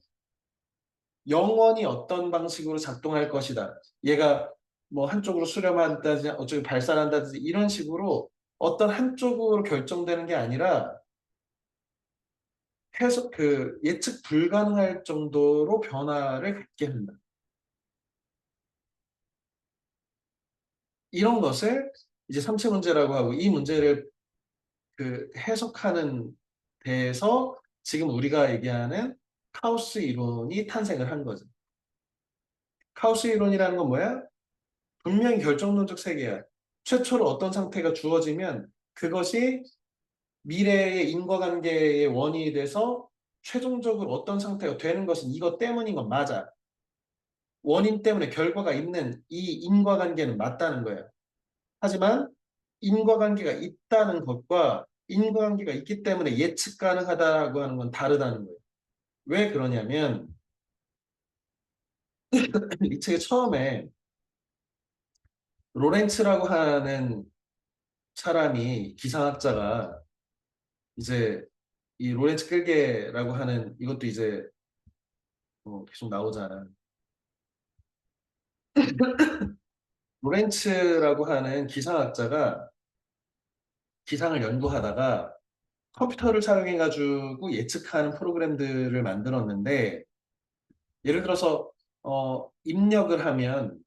영원히 어떤 방식으로 작동할 것이다. 얘가 뭐 한쪽으로 수렴한다든지 어쩌고 발산한다든지 이런 식으로 어떤 한쪽으로 결정되는 게 아니라 해석 예측 불가능할 정도로 변화를 갖게 한다. 이런 것을 이제 삼체 문제라고 하고 이 문제를 해석하는 데에서 지금 우리가 얘기하는 카오스 이론이 탄생을 한 거죠. 카오스 이론이라는 건 뭐야? 분명히 결정론적 세계야. 최초로 어떤 상태가 주어지면 그것이 미래의 인과관계의 원인이 돼서 최종적으로 어떤 상태가 되는 것은 이것 때문인 건 맞아. 원인 때문에 결과가 있는 이 인과관계는 맞다는 거예요. 하지만 인과관계가 있다는 것과 인과관계가 있기 때문에 예측 가능하다고 하는 건 다르다는 거예요. 왜 그러냐면 이 책의 처음에 로렌츠라고 하는 사람이 기상학자가 이제 이 로렌츠 끌게라고 하는 이것도 이제 계속 나오잖아. 로렌츠라고 하는 기상학자가 기상을 연구하다가 컴퓨터를 사용해가지고 예측하는 프로그램들을 만들었는데 예를 들어서 입력을 하면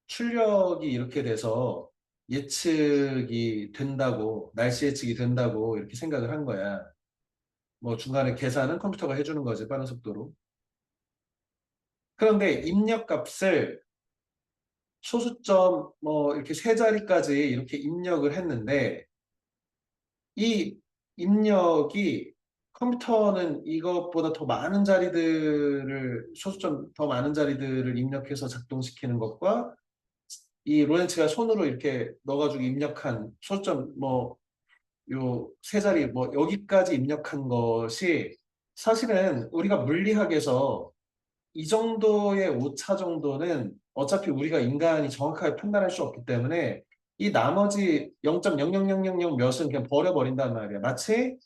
출력이 이렇게 돼서 예측이 된다고 날씨 예측이 된다고 이렇게 생각을 한 거야. 뭐 중간에 계산은 컴퓨터가 해주는 거지 빠른 속도로. 그런데 입력 값을 소수점 뭐 이렇게 세 자리까지 이렇게 입력을 했는데 이 입력이 컴퓨터는 이것보다 더 많은 자리들을 소수점 더 많은 자리들을 입력해서 작동시키는 것과 이 로렌츠가 손으로 이렇게 넣어가지고 입력한 소수점 뭐 요 세 자리 뭐 여기까지 입력한 것이 사실은 우리가 물리학에서 이 정도의 오차 정도는 어차피 우리가 인간이 정확하게 판단할 수 없기 때문에 이 나머지 0.00000 몇은 그냥 버려버린단 말이야. 마치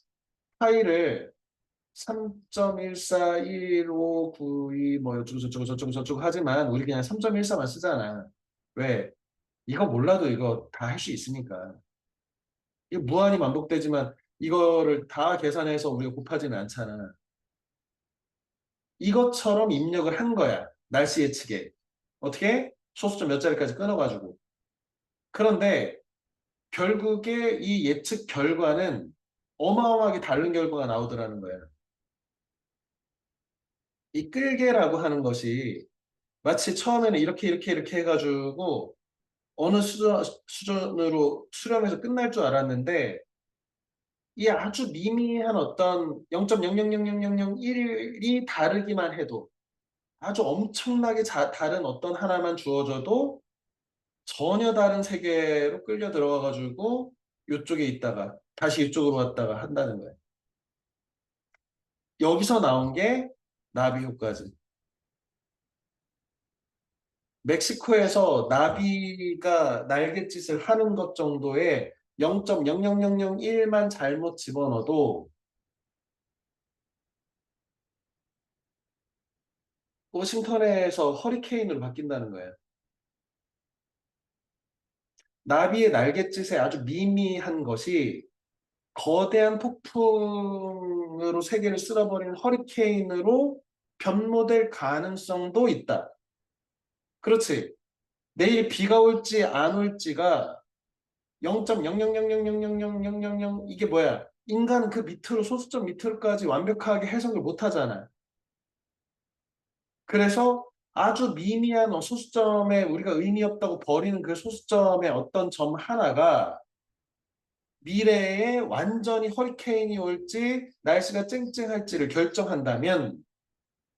파일을 3.141592 뭐 어쩌고 저쩌고 저쩌고 저쩌고 하지만 우리 그냥 3.14만 쓰잖아. 왜? 이거 몰라도 이거 다 할 수 있으니까. 이거 무한히 반복되지만 이거를 다 계산해서 우리가 곱하지는 않잖아. 이것처럼 입력을 한 거야. 날씨 예측에. 어떻게? 소수점 몇 자리까지 끊어가지고. 그런데 결국에 이 예측 결과는 어마어마하게 다른 결과가 나오더라는 거예요. 이 끌개라고 하는 것이 마치 처음에는 이렇게 해가지고 어느 수준으로 수렴해서 끝날 줄 알았는데 이 아주 미미한 어떤 0.0000001이 다르기만 해도 아주 엄청나게 다른 어떤 하나만 주어져도 전혀 다른 세계로 끌려 들어가가지고 이쪽에 있다가 다시 이쪽으로 왔다가 한다는 거예요. 여기서 나온 게 나비 효과지. 멕시코에서 나비가 날갯짓을 하는 것 정도의 0.00001만 잘못 집어넣어도 워싱턴에서 허리케인으로 바뀐다는 거예요. 나비의 날갯짓에 아주 미미한 것이 거대한 폭풍으로 세계를 쓸어버리는 허리케인으로 변모될 가능성도 있다. 그렇지. 내일 비가 올지 안 올지가 0.00000000000 이게 뭐야? 인간은 그 밑으로 소수점 밑으로까지 완벽하게 해석을 못 하잖아. 그래서 아주 미미한 소수점에 우리가 의미 없다고 버리는 그 소수점의 어떤 점 하나가 미래에 완전히 허리케인이 올지 날씨가 쨍쨍할지를 결정한다면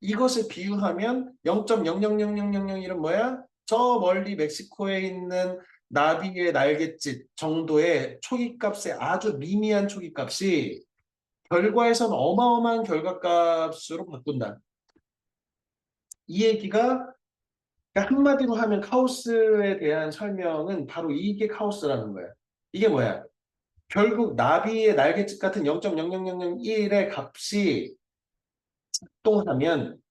이것을 비유하면 0.0000000 이런 저 멀리 멕시코에 있는 나비의 날갯짓 정도의 초기값의 아주 미미한 초기값이 결과에선 어마어마한 결과값으로 바꾼다. 이 얘기가 한마디로 하면 카오스에 대한 설명은 바로 이게 카오스라는 거야. 이게 뭐야? 결국 나비의 날갯짓 같은 0.00001의 값이 작동하면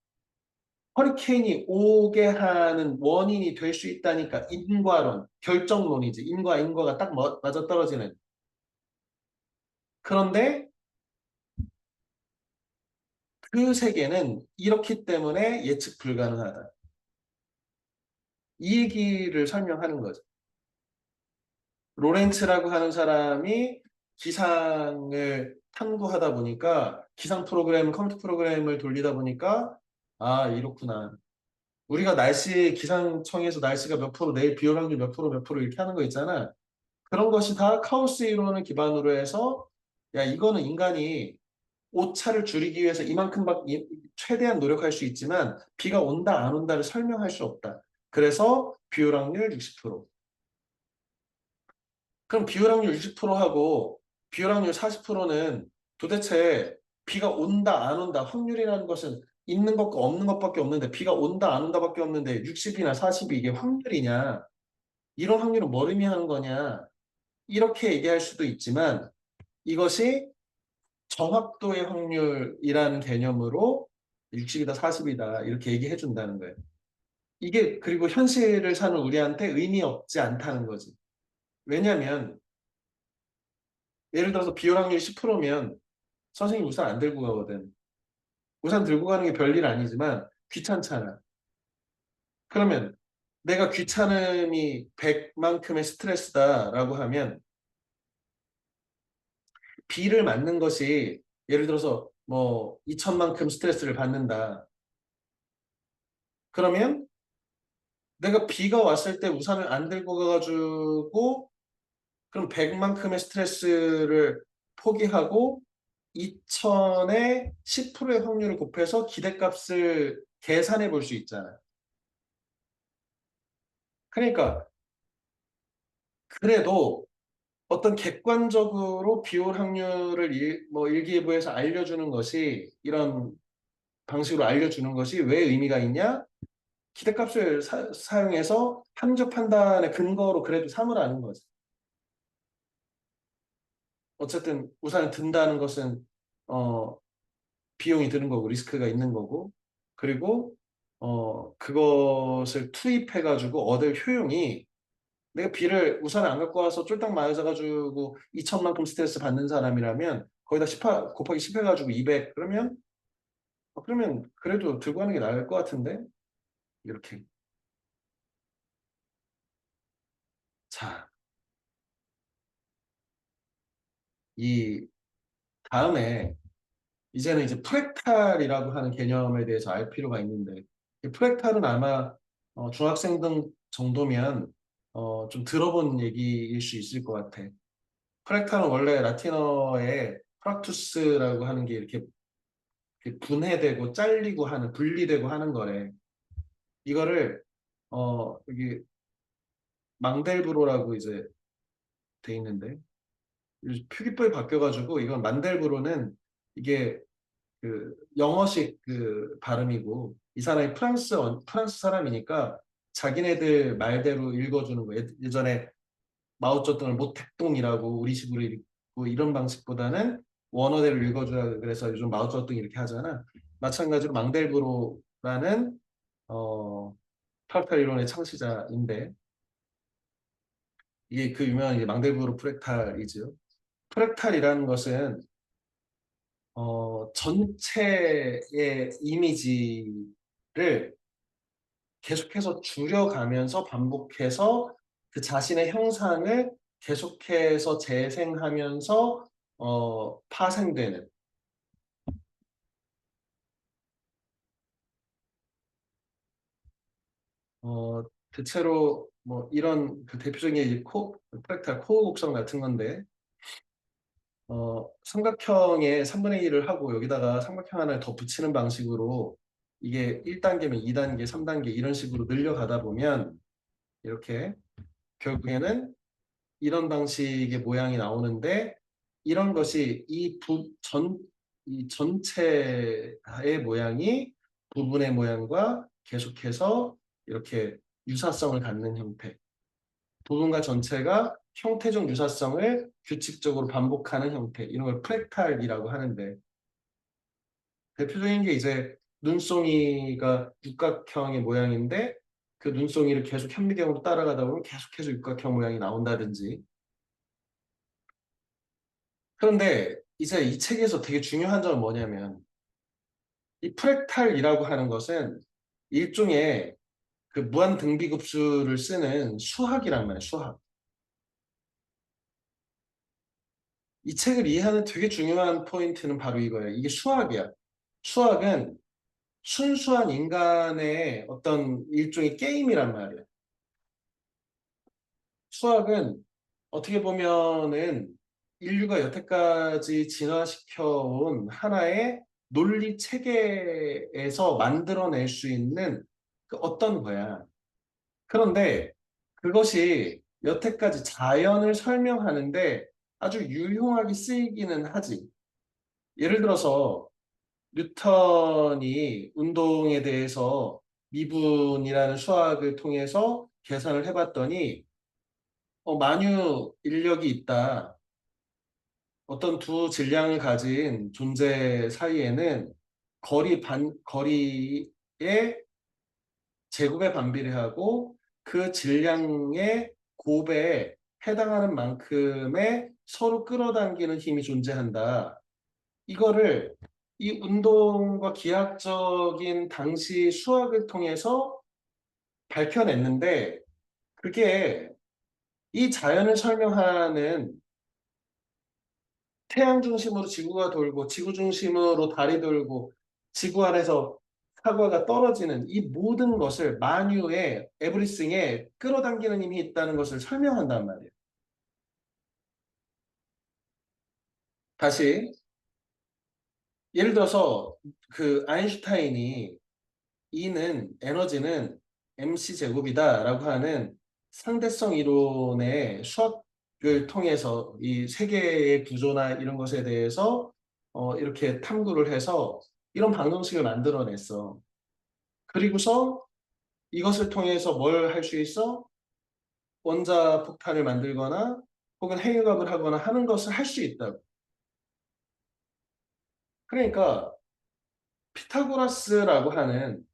허리케인이 오게 하는 원인이 될 수 있다니까 인과론, 결정론이지. 인과가 딱 맞아떨어지는. 그런데 그 세계는 이렇기 때문에 예측 불가능하다. 이 얘기를 설명하는 거죠. 로렌츠라고 하는 사람이 기상을 탐구하다 보니까 기상 프로그램, 컴퓨터 프로그램을 돌리다 보니까 아, 이렇구나. 우리가 기상청에서 날씨가 몇 프로, 내일 비 올 확률 몇 프로 이렇게 하는 거 있잖아. 그런 것이 다 카오스 이론을 기반으로 해서 야, 이거는 인간이 오차를 줄이기 위해서 최대한 노력할 수 있지만 비가 온다 안 온다를 설명할 수 없다. 그래서 비올 확률 60%. 그럼 비올 확률 60%하고 비올 확률 40%는 도대체 비가 온다 안 온다 확률이라는 것은 있는 것과 없는 것밖에 없는데 비가 온다 안 온다밖에 없는데 60이나 40이 이게 확률이냐? 이런 확률은 뭘 의미하는 거냐? 이렇게 얘기할 수도 있지만 이것이 정확도의 확률이라는 개념으로 60이다 40이다 이렇게 얘기해 준다는 거예요. 이게 그리고 현실을 사는 우리한테 의미 없지 않다는 거지. 왜냐하면 예를 들어서 비율 확률이 10%면 선생님 우산 안 들고 가거든. 우산 들고 가는 게 별일 아니지만 귀찮잖아. 그러면 내가 귀찮음이 100만큼의 스트레스다라고 하면 비를 맞는 것이 예를 들어서 뭐 2천만큼 스트레스를 받는다. 그러면 내가 비가 왔을 때 우산을 안 들고 가가지고 그럼 100만큼의 스트레스를 포기하고 2천에 10%의 확률을 곱해서 기대값을 계산해 볼 수 있잖아. 그러니까 그래도 어떤 객관적으로 비올 확률을 뭐 일기예보에서 알려주는 것이 이런 방식으로 알려주는 것이 왜 의미가 있냐? 기대값을 사용해서 합리적 판단의 근거로 그래도 삼으라는 거지. 어쨌든 우산을 든다는 것은 어, 비용이 드는 거고 리스크가 있는 거고 그리고 그것을 투입해 가지고 얻을 효용이 내가 우산을 안 갖고 와서 쫄딱 맞아 가지고 2천만큼 스트레스 받는 사람이라면 거기다 10 곱하기 10 해가지고 200 그러면 그래도 들고 가는 게 나을 것 같은데 이렇게 자, 이 다음에 이제는 이제 프랙탈이라고 하는 개념에 대해서 알 필요가 있는데 이 프랙탈은 아마 중학생 등 정도면 좀 들어본 얘기일 수 있을 것 같아. 프랙탈은 원래 라틴어에 프락투스라고 하는 게 이렇게 분해되고 잘리고 하는 분리되고 하는 거래. 이거를 여기 망델브로라고 이제 돼 있는데 표기법이 바뀌어가지고 이건 만델브로는 이게 그 영어식 그 발음이고 이 사람이 프랑스 사람이니까 자기네들 말대로 읽어주는 거. 예전에 마오쩌둥을 모택동이라고 우리식으로 읽고 이런 방식보다는 원어대로 읽어주라 그래서 요즘 마오쩌둥 이렇게 하잖아. 마찬가지로 망델브로라는 어, 팔팔 이론의 창시자인데 이게 그 유명한 이제 망델브로 프랙탈이죠. 프랙탈이라는 것은 전체의 이미지를 계속해서 줄여가면서 반복해서 그 자신의 형상을 계속해서 재생하면서 파생되는 어, 대체로 뭐 이런 그 대표적인 게 이제 프랙탈 코어 곡선 같은 건데 삼각형의 3분의 1을 하고 여기다가 삼각형 하나를 더 붙이는 방식으로 이게 1단계면 2단계, 3단계 이런 식으로 늘려가다 보면 이렇게 결국에는 이런 방식의 모양이 나오는데 이런 것이 이 전체의 모양이 부분의 모양과 계속해서 이렇게 유사성을 갖는 형태. 부분과 전체가 형태적 유사성을 규칙적으로 반복하는 형태. 이런 걸 프랙탈이라고 하는데 대표적인 게 이제 눈송이가 육각형의 모양인데 그 눈송이를 계속 현미경으로 따라가다 보면 계속해서 육각형 모양이 나온다든지 그런데 이제 이 책에서 되게 중요한 점은 뭐냐면 이 프랙탈이라고 하는 것은 일종의 그 무한 등비급수를 쓰는 수학이란 말이에요. 수학. 이 책을 이해하는 되게 중요한 포인트는 바로 이거예요. 이게 수학이야. 수학은 순수한 인간의 어떤 일종의 게임이란 말이에요. 수학은 어떻게 보면은 인류가 여태까지 진화시켜온 하나의 논리 체계에서 만들어낼 수 있는 그 어떤 거야. 그런데 그것이 여태까지 자연을 설명하는데 아주 유용하게 쓰이기는 하지. 예를 들어서 뉴턴이 운동에 대해서 미분이라는 수학을 통해서 계산을 해봤더니 만유 인력이 있다. 어떤 두 질량을 가진 존재 사이에는 거리의 제곱에 반비례하고 그 질량의 곱에 해당하는 만큼의 서로 끌어당기는 힘이 존재한다. 이거를 이 운동과 기하학적인 당시 수학을 통해서 밝혀냈는데 그게 이 자연을 설명하는 태양 중심으로 지구가 돌고 지구 중심으로 달이 돌고 지구 안에서 사과가 떨어지는 이 모든 것을 만유의 에브리싱에 끌어당기는 힘이 있다는 것을 설명한단 말이에요. 다시 예를 들어서 그 아인슈타인이 E는 에너지는 mc 제곱이다라고 하는 상대성 이론의 수학을 통해서 이 세계의 구조나 이런 것에 대해서 이렇게 탐구를 해서 이런 방정식을 만들어냈어. 그리고서 이것을 통해서 뭘 할 수 있어? 원자 폭탄을 만들거나 혹은 핵융합을 하거나 하는 것을 할 수 있다고. 그러니까 피타고라스라고 하는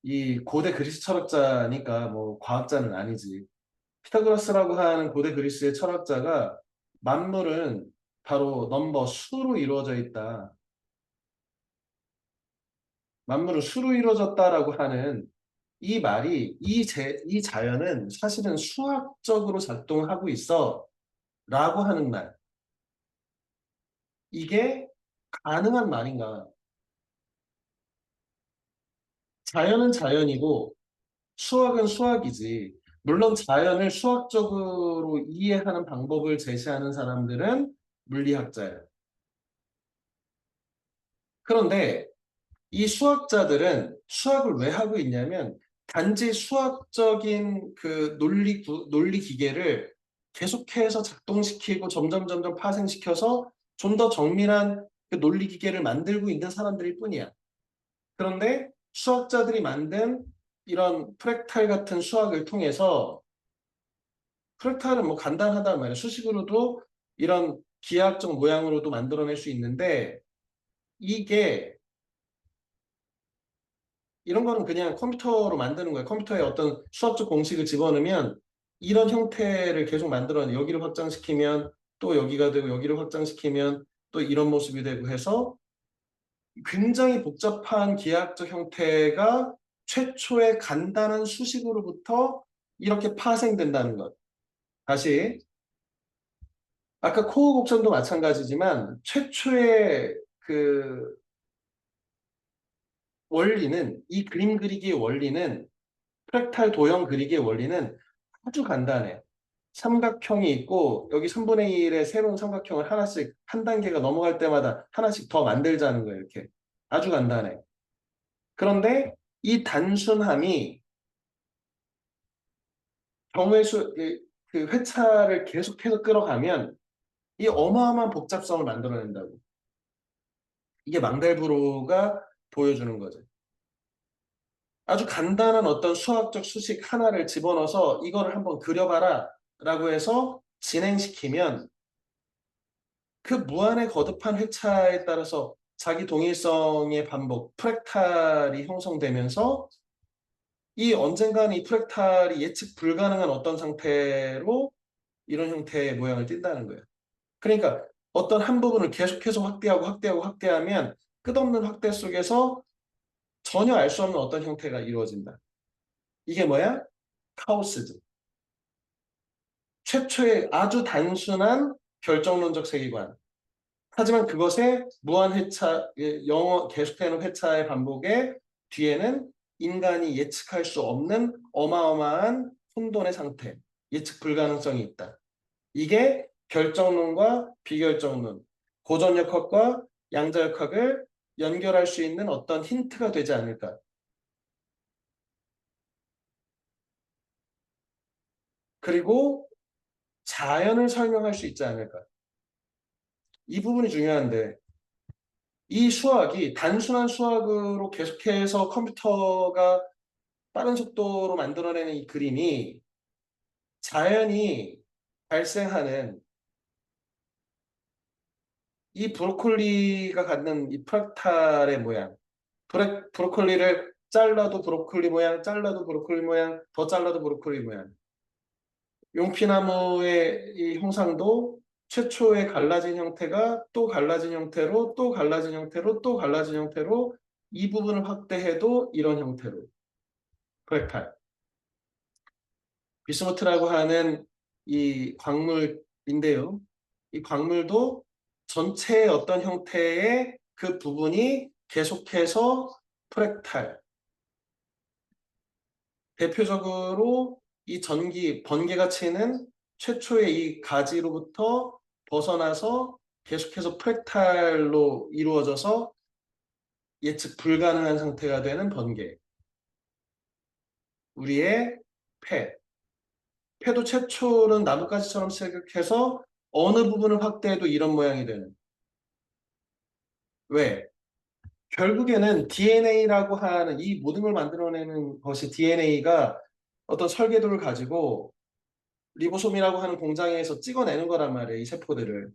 이 고대 그리스 철학자니까 뭐 과학자는 아니지. 피타고라스라고 하는 고대 그리스의 철학자가 만물은 바로 넘버 수로 이루어져 있다. 만물은 수로 이루어졌다라고 하는 이 말이 이 자연은 사실은 수학적으로 작동하고 있어 라고 하는 말. 이게 가능한 말인가? 자연은 자연이고 수학은 수학이지. 물론 자연을 수학적으로 이해하는 방법을 제시하는 사람들은 물리학자예요. 그런데 이 수학자들은 수학을 왜 하고 있냐면 단지 수학적인 그 논리 기계를 계속해서 작동시키고 점점 파생시켜서 좀 더 정밀한 그 논리 기계를 만들고 있는 사람들일 뿐이야. 그런데 수학자들이 만든 이런 프랙탈 같은 수학을 통해서 프랙탈은 뭐 간단하단 말이야. 수식으로도 이런 기하학적 모양으로도 만들어낼 수 있는데 이게 이런 거는 그냥 컴퓨터로 만드는 거예요. 컴퓨터에 어떤 수학적 공식을 집어넣으면 이런 형태를 계속 만들어내. 여기를 확장시키면 또 여기가 되고 여기를 확장시키면 또 이런 모습이 되고 해서 굉장히 복잡한 기하학적 형태가 최초의 간단한 수식으로부터 이렇게 파생된다는 것. 다시 아까 코어 곡선도 마찬가지지만 최초의 그 원리는 이 그림 그리기의 원리는 프랙탈 도형 그리기의 원리는 아주 간단해. 삼각형이 있고 여기 3분의 1의 새로운 삼각형을 하나씩 한 단계가 넘어갈 때마다 하나씩 더 만들자는 거예요. 이렇게. 아주 간단해. 그런데 이 단순함이 경우의 그 회차를 계속해서 끌어가면 이 어마어마한 복잡성을 만들어낸다고. 이게 망델브로가 보여주는 거죠. 아주 간단한 어떤 수학적 수식 하나를 집어넣어서 이거를 한번 그려봐라 라고 해서 진행시키면 그 무한의 거듭한 회차에 따라서 자기 동일성의 반복, 프랙탈이 형성되면서 이 언젠가는 이 프랙탈이 예측 불가능한 어떤 상태로 이런 형태의 모양을 띈다는 거예요. 그러니까 어떤 한 부분을 계속해서 확대하면 끝없는 확대 속에서 전혀 알 수 없는 어떤 형태가 이루어진다. 이게 뭐야? 카오스죠. 최초의 아주 단순한 결정론적 세계관. 하지만 그것의 무한 회차, 영어 계속되는 회차의 반복에 뒤에는 인간이 예측할 수 없는 어마어마한 혼돈의 상태, 예측 불가능성이 있다. 이게 결정론과 비결정론, 고전역학과 양자역학을 연결할 수 있는 어떤 힌트가 되지 않을까. 그리고 자연을 설명할 수 있지 않을까. 이 부분이 중요한데 이 수학이 단순한 수학으로 계속해서 컴퓨터가 빠른 속도로 만들어내는 이 그림이 자연이 발생하는 이 브로콜리가 갖는 이 프락탈의 모양, 브로콜리를 잘라도 브로콜리 모양, 잘라도 브로콜리 모양, 더 잘라도 브로콜리 모양. 용피나무의 이 형상도 최초의 갈라진 형태가 또 갈라진 형태로 또 갈라진 형태로 또 갈라진 형태로 이 부분을 확대해도 이런 형태로 프랙탈. 비스무트라고 하는 이 광물인데요. 이 광물도 전체의 어떤 형태의 그 부분이 계속해서 프랙탈. 대표적으로 이 전기, 번개가 치는 최초의 이 가지로부터 벗어나서 계속해서 프랙탈로 이루어져서 예측 불가능한 상태가 되는 번개. 우리의 폐. 폐도 최초는 나뭇가지처럼 생각해서 어느 부분을 확대해도 이런 모양이 되는. 왜? 결국에는 DNA라고 하는 이 모든 걸 만들어내는 것이 DNA가 어떤 설계도를 가지고 리보솜이라고 하는 공장에서 찍어내는 거란 말이에요. 이 세포들을.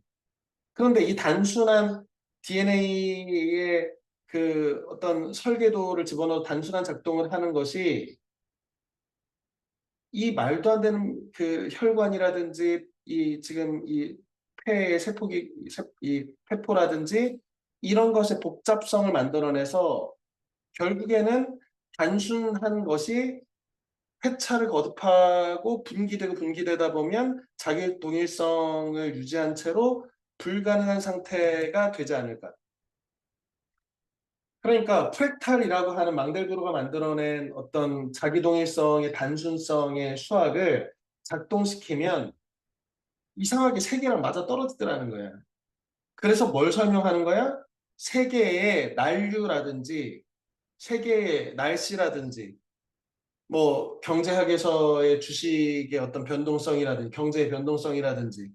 그런데 이 단순한 DNA의 그 어떤 설계도를 집어넣어 단순한 작동을 하는 것이 이 말도 안 되는 그 혈관이라든지 이 지금 이 폐의 이 폐포라든지 이런 것의 복잡성을 만들어내서 결국에는 단순한 것이 회차를 거듭하고 분기되고 분기되다 보면 자기 동일성을 유지한 채로 불가능한 상태가 되지 않을까. 그러니까 프랙탈이라고 하는 망델브루가 만들어낸 어떤 자기동일성의 단순성의 수학을 작동시키면 이상하게 세계랑 맞아 떨어지더라는 거야. 그래서 뭘 설명하는 거야? 세계의 난류라든지 세계의 날씨라든지 뭐 경제학에서의 주식의 어떤 변동성이라든지 경제의 변동성이라든지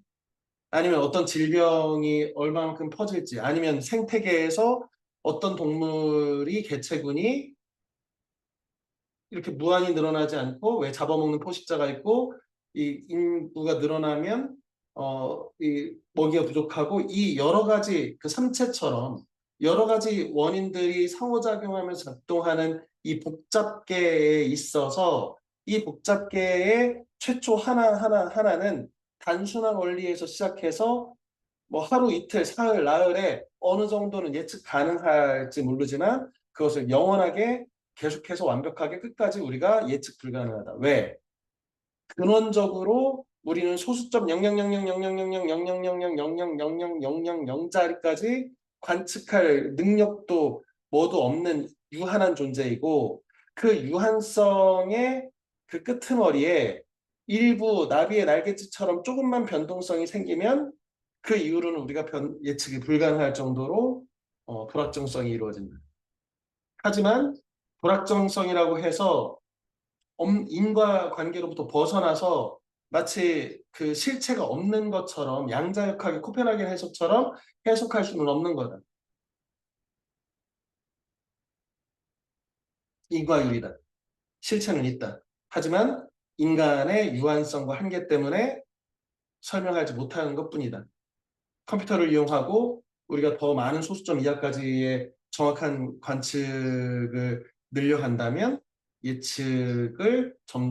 아니면 어떤 질병이 얼마만큼 퍼질지 아니면 생태계에서 어떤 동물이 개체군이 이렇게 무한히 늘어나지 않고 왜 잡아먹는 포식자가 있고 이 인구가 늘어나면 이 먹이가 부족하고 이 여러 가지 그 삼체처럼 여러 가지 원인들이 상호작용하면서 작동하는 이 복잡계에 있어서 이 복잡계의 최초 하나하나는 단순한 원리에서 시작해서 뭐 하루 이틀 사흘 나흘에 어느 정도는 예측 가능할지 모르지만 그것을 영원하게 계속해서 완벽하게 끝까지 우리가 예측 불가능하다. 왜? 근원적으로 우리는 소수점 0.0000000000000000000자리까지 관측할 능력도 뭐도 없는 유한한 존재이고 그 유한성의 그 끄트머리에 일부 나비의 날갯짓처럼 조금만 변동성이 생기면 그 이후로는 우리가 예측이 불가능할 정도로 불확정성이 이루어진다. 하지만 불확정성이라고 해서 인과관계로부터 벗어나서 마치 그 실체가 없는 것처럼 양자역학의 코펜하겐 해석처럼 해석할 수는 없는 거다. 인과율이다. 실체는 있다. 하지만 인간의 유한성과 한계 때문에 설명하지 못하는 것뿐이다. 컴퓨터를 이용하고 우리가 더 많은 소수점 이하까지의 정확한 관측을 늘려간다면 예측을 좀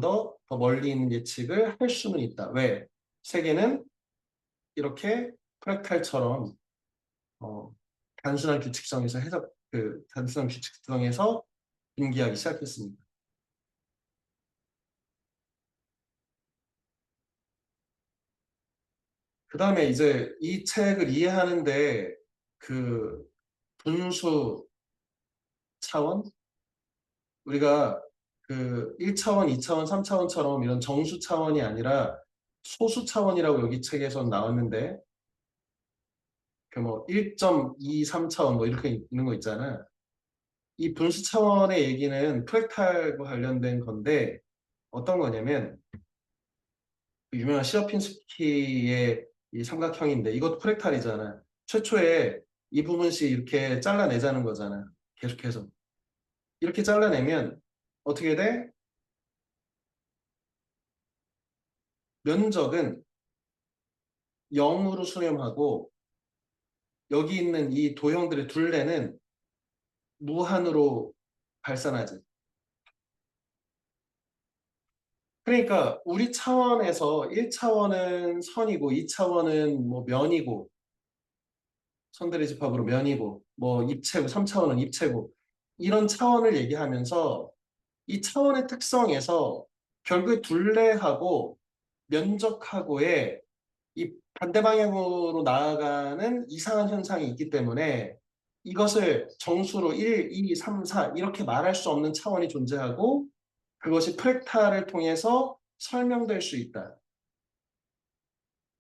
더 멀리 있는 예측을 할 수는 있다. 왜? 세계는 이렇게 프랙탈처럼 어, 단순한 규칙성에서 해석 그 단순한 규칙성에서 분기하기 시작했습니다. 그 다음에 이제 이 책을 이해하는데 그 분수 차원 우리가 그 1차원, 2차원, 3차원처럼 이런 정수 차원이 아니라 소수 차원이라고 여기 책에서 나왔는데 그 뭐 1.2, 3차원 뭐 이렇게 있는 거 있잖아. 이 분수 차원의 얘기는 프랙탈과 관련된 건데 어떤 거냐면 그 유명한 시어핀스키의 이 삼각형인데 이것도 프랙탈이잖아. 최초에 이 부분씩 이렇게 잘라내자는 거잖아. 계속해서. 이렇게 잘라내면 어떻게 돼? 면적은 0으로 수렴하고 여기 있는 이 도형들의 둘레는 무한으로 발산하지. 그러니까 우리 차원에서 1차원은 선이고 2차원은 뭐 면이고 선들의 집합으로 면이고 뭐 입체고 3차원은 입체고 이런 차원을 얘기하면서 이 차원의 특성에서 결국에 둘레하고 면적하고의 이 반대 방향으로 나아가는 이상한 현상이 있기 때문에 이것을 정수로 1, 2, 3, 4 이렇게 말할 수 없는 차원이 존재하고 그것이 프랙탈을 통해서 설명될 수 있다.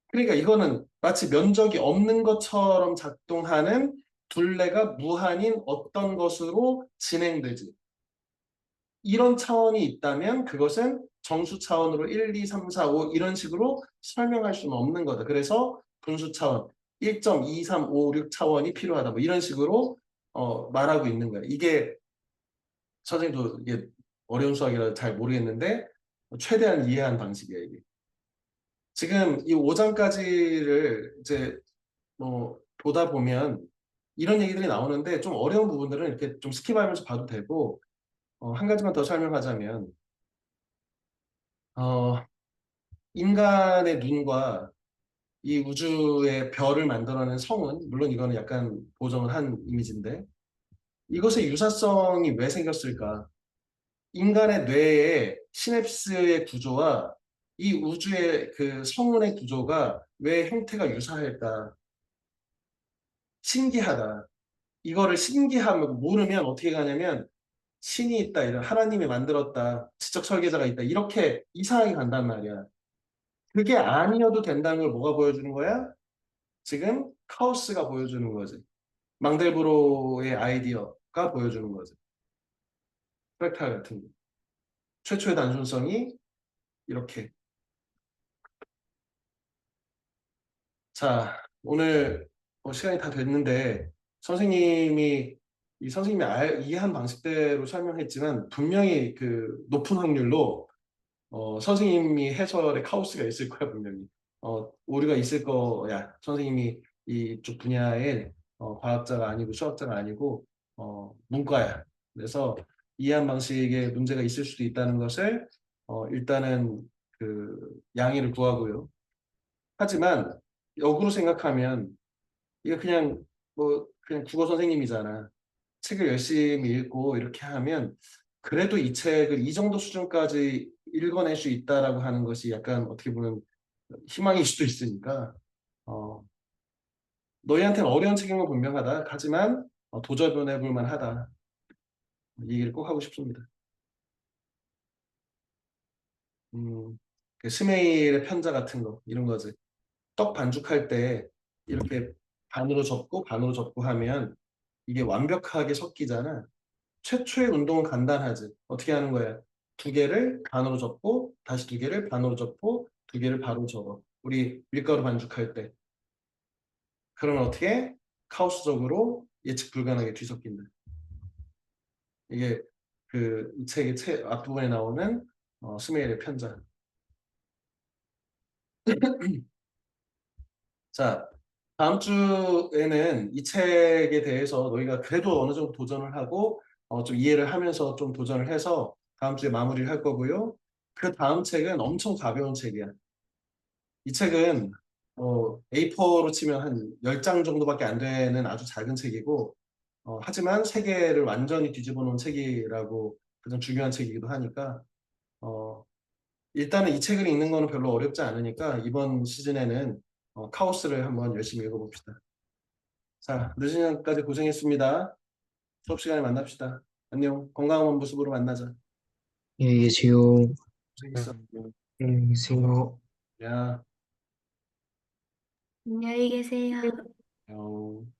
그러니까 이거는 마치 면적이 없는 것처럼 작동하는 둘레가 무한인 어떤 것으로 진행되지. 이런 차원이 있다면 그것은 정수 차원으로 1, 2, 3, 4, 5 이런 식으로 설명할 수는 없는 거다. 그래서 분수 차원 1.2, 3, 5, 6 차원이 필요하다. 뭐 이런 식으로 말하고 있는 거야. 이게 선생님도 이게 어려운 수학이라 잘 모르겠는데 최대한 이해한 방식이야 이게. 지금 이 5장까지를 이제 뭐 보다 보면 이런 얘기들이 나오는데 좀 어려운 부분들은 이렇게 좀 스킵하면서 봐도 되고 한 가지만 더 설명하자면 어, 인간의 눈과 이 우주의 별을 만들어낸 성운, 물론 이거는 약간 보정을 한 이미지인데 이것의 유사성이 왜 생겼을까? 인간의 뇌의 시냅스의 구조와 이 우주의 그 성운의 구조가 왜 형태가 유사할까? 신기하다. 이거를 신기하면 모르면 어떻게 가냐면 신이 있다, 이런 하나님이 만들었다, 지적 설계자가 있다, 이렇게 이상하게 간단 말이야. 그게 아니어도 된다는 걸 뭐가 보여주는 거야? 지금 카오스가 보여주는 거지. 망델브로의 아이디어가 보여주는 거지. 프랙탈 같은 거. 최초의 단순성이 이렇게. 자, 오늘 시간이 다 됐는데 선생님이 선생님이 이해한 방식대로 설명했지만 분명히 그 높은 확률로 선생님이 해설에 카오스가 있을 거야, 분명히. 오류가 있을 거야. 선생님이 이쪽 분야의 과학자가 아니고 수학자가 아니고 문과야. 그래서 이해한 방식에 문제가 있을 수도 있다는 것을 일단은 그 양해를 구하고요. 하지만 역으로 생각하면 이거 그냥 뭐 그냥 국어 선생님이잖아. 책을 열심히 읽고 이렇게 하면 그래도 이 책을 이 정도 수준까지 읽어낼 수 있다라고 하는 것이 약간 어떻게 보면 희망일 수도 있으니까 어, 너희한테는 어려운 책인 건 분명하다. 하지만 도전해 볼 만하다. 이 얘기를 꼭 하고 싶습니다. 그 스메일의 편자 같은 거 이런 거지. 떡 반죽할 때 이렇게 반으로 접고 반으로 접고 하면 이게 완벽하게 섞이잖아. 최초의 운동은 간단하지. 어떻게 하는 거야? 두 개를 반으로 접고 다시 두 개를 반으로 접고 두 개를 바로 접어. 우리 밀가루 반죽할 때. 그러면 어떻게? 카오스적으로 예측 불가능하게 뒤섞인다. 이게 그 이 책의 앞부분에 나오는 스메일의 편자. 자, 다음 주에는 이 책에 대해서 너희가 그래도 어느 정도 도전을 하고 좀 이해를 하면서 좀 도전을 해서 다음 주에 마무리를 할 거고요. 그 다음 책은 엄청 가벼운 책이야. 이 책은 A4로 치면 한 10장 정도밖에 안 되는 아주 작은 책이고 하지만 세계를 완전히 뒤집어 놓은 책이라고 가장 중요한 책이기도 하니까 어, 일단은 이 책을 읽는 거는 별로 어렵지 않으니까 이번 시즌에는 카오스를 한번 열심히 읽어봅시다. 자, 늦은 시간까지 고생했습니다. 수업 시간에 만납시다. 안녕. 건강한 모습으로 만나자. 안녕히 계세요. 고생했어. 안녕히 계세요. 야. 안녕히 계세요. 안녕.